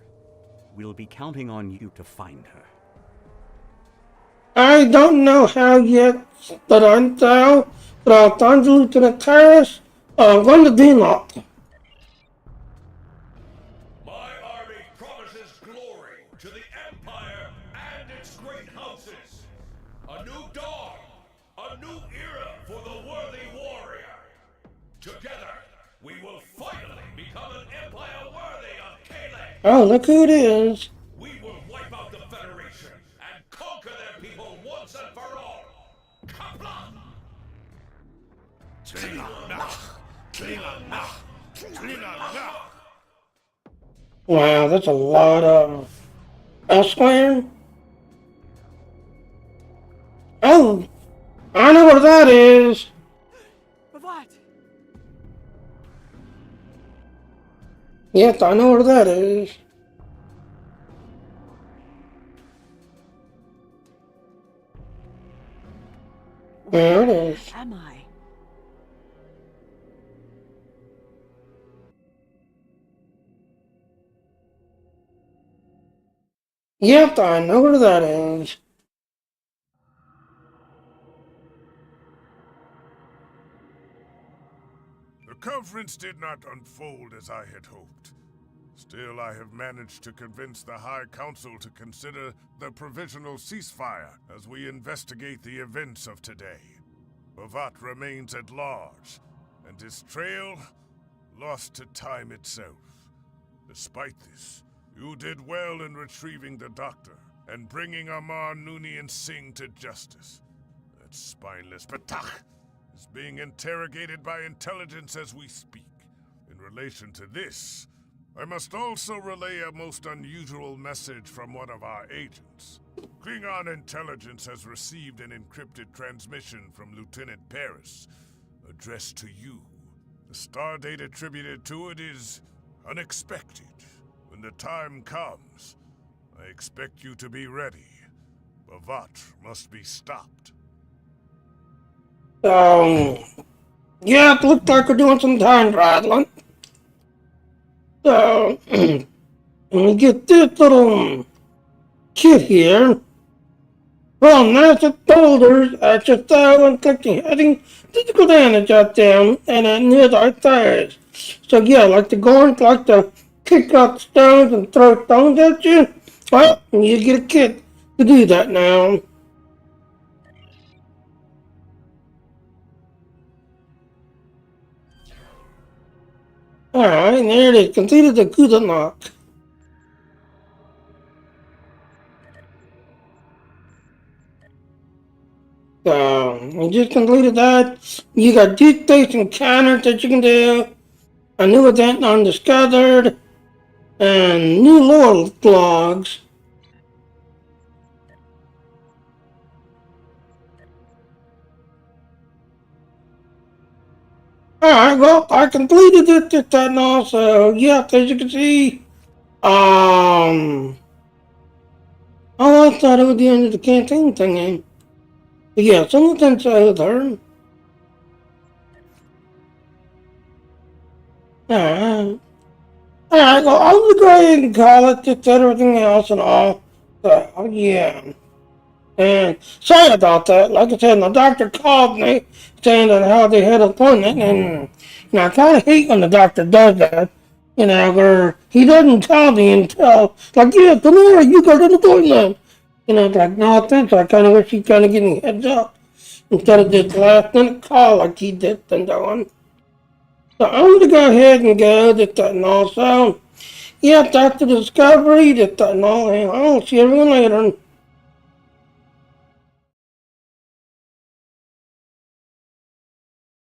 B: We'll be counting on you to find her.
A: I don't know how yet, but I'm now, but I'll find Lieutenant Paris. I'm going to do that.
D: My army promises glory to the Empire and its great houses. A new dawn, a new era for the worthy warrior. Together, we will finally become an empire worthy of Kale.
A: Oh, look who it is.
D: We will wipe out the Federation and conquer their people once and for all. Kaplan!
A: Wow, that's a lot of elsewhere. Oh, I know what that is.
P: What?
A: Yes, I know what that is. There it is.
E: Am I?
A: Yep, I know where that is.
F: The conference did not unfold as I had hoped. Still, I have managed to convince the High Council to consider the provisional ceasefire as we investigate the events of today. Bhavat remains at large, and his trail lost to time itself. Despite this, you did well in retrieving the Doctor and bringing Amar, Nooney, and Singh to justice. That spineless Patak is being interrogated by intelligence as we speak. In relation to this, I must also relay a most unusual message from one of our agents. Klingon intelligence has received an encrypted transmission from Lieutenant Paris, addressed to you. The stardate attributed to it is unexpected. When the time comes, I expect you to be ready. Bhavat must be stopped.
A: Yeah, it looked like we're doing some time traveling. So, let me get this little kit here. Well, NASA boulders at your thigh and click the heading physical damage out there and at near our thighs. So yeah, like the Gorns like to kick up stones and throw stones at you. Well, you get a kit to do that now. Alright, there it is. Completed the Kuda knock. So, you just completed that. You got deep space encounters that you can do. A new event Undiscovered. And new lore logs. Alright, well, I completed it and also, yeah, as you can see, oh, I thought it was the end of the campaign thingy. But yeah, some of them say there. Alright. Alright, well, I'm gonna go ahead and call it, just everything else and all. So, yeah. And sorry about that. Like I said, the doctor called me saying that how they had an appointment, and I kind of hate when the doctor does that. You know, where he doesn't tell me until, like, yeah, tomorrow you got an appointment. You know, like, no offense, I kind of wish he'd kind of give me a heads up instead of this last minute call like he did and on. So I'm going to go ahead and go that and also, yeah, that's the discovery that and all, and I'll see everyone later.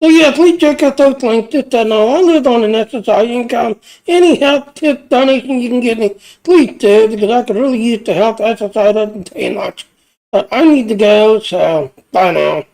A: So yeah, please check out those links just to know I live on an exercise income. Any help, tip, donation you can give me, please do, because I could really use the help. Exercise doesn't pay much. But I need to go, so Bye now.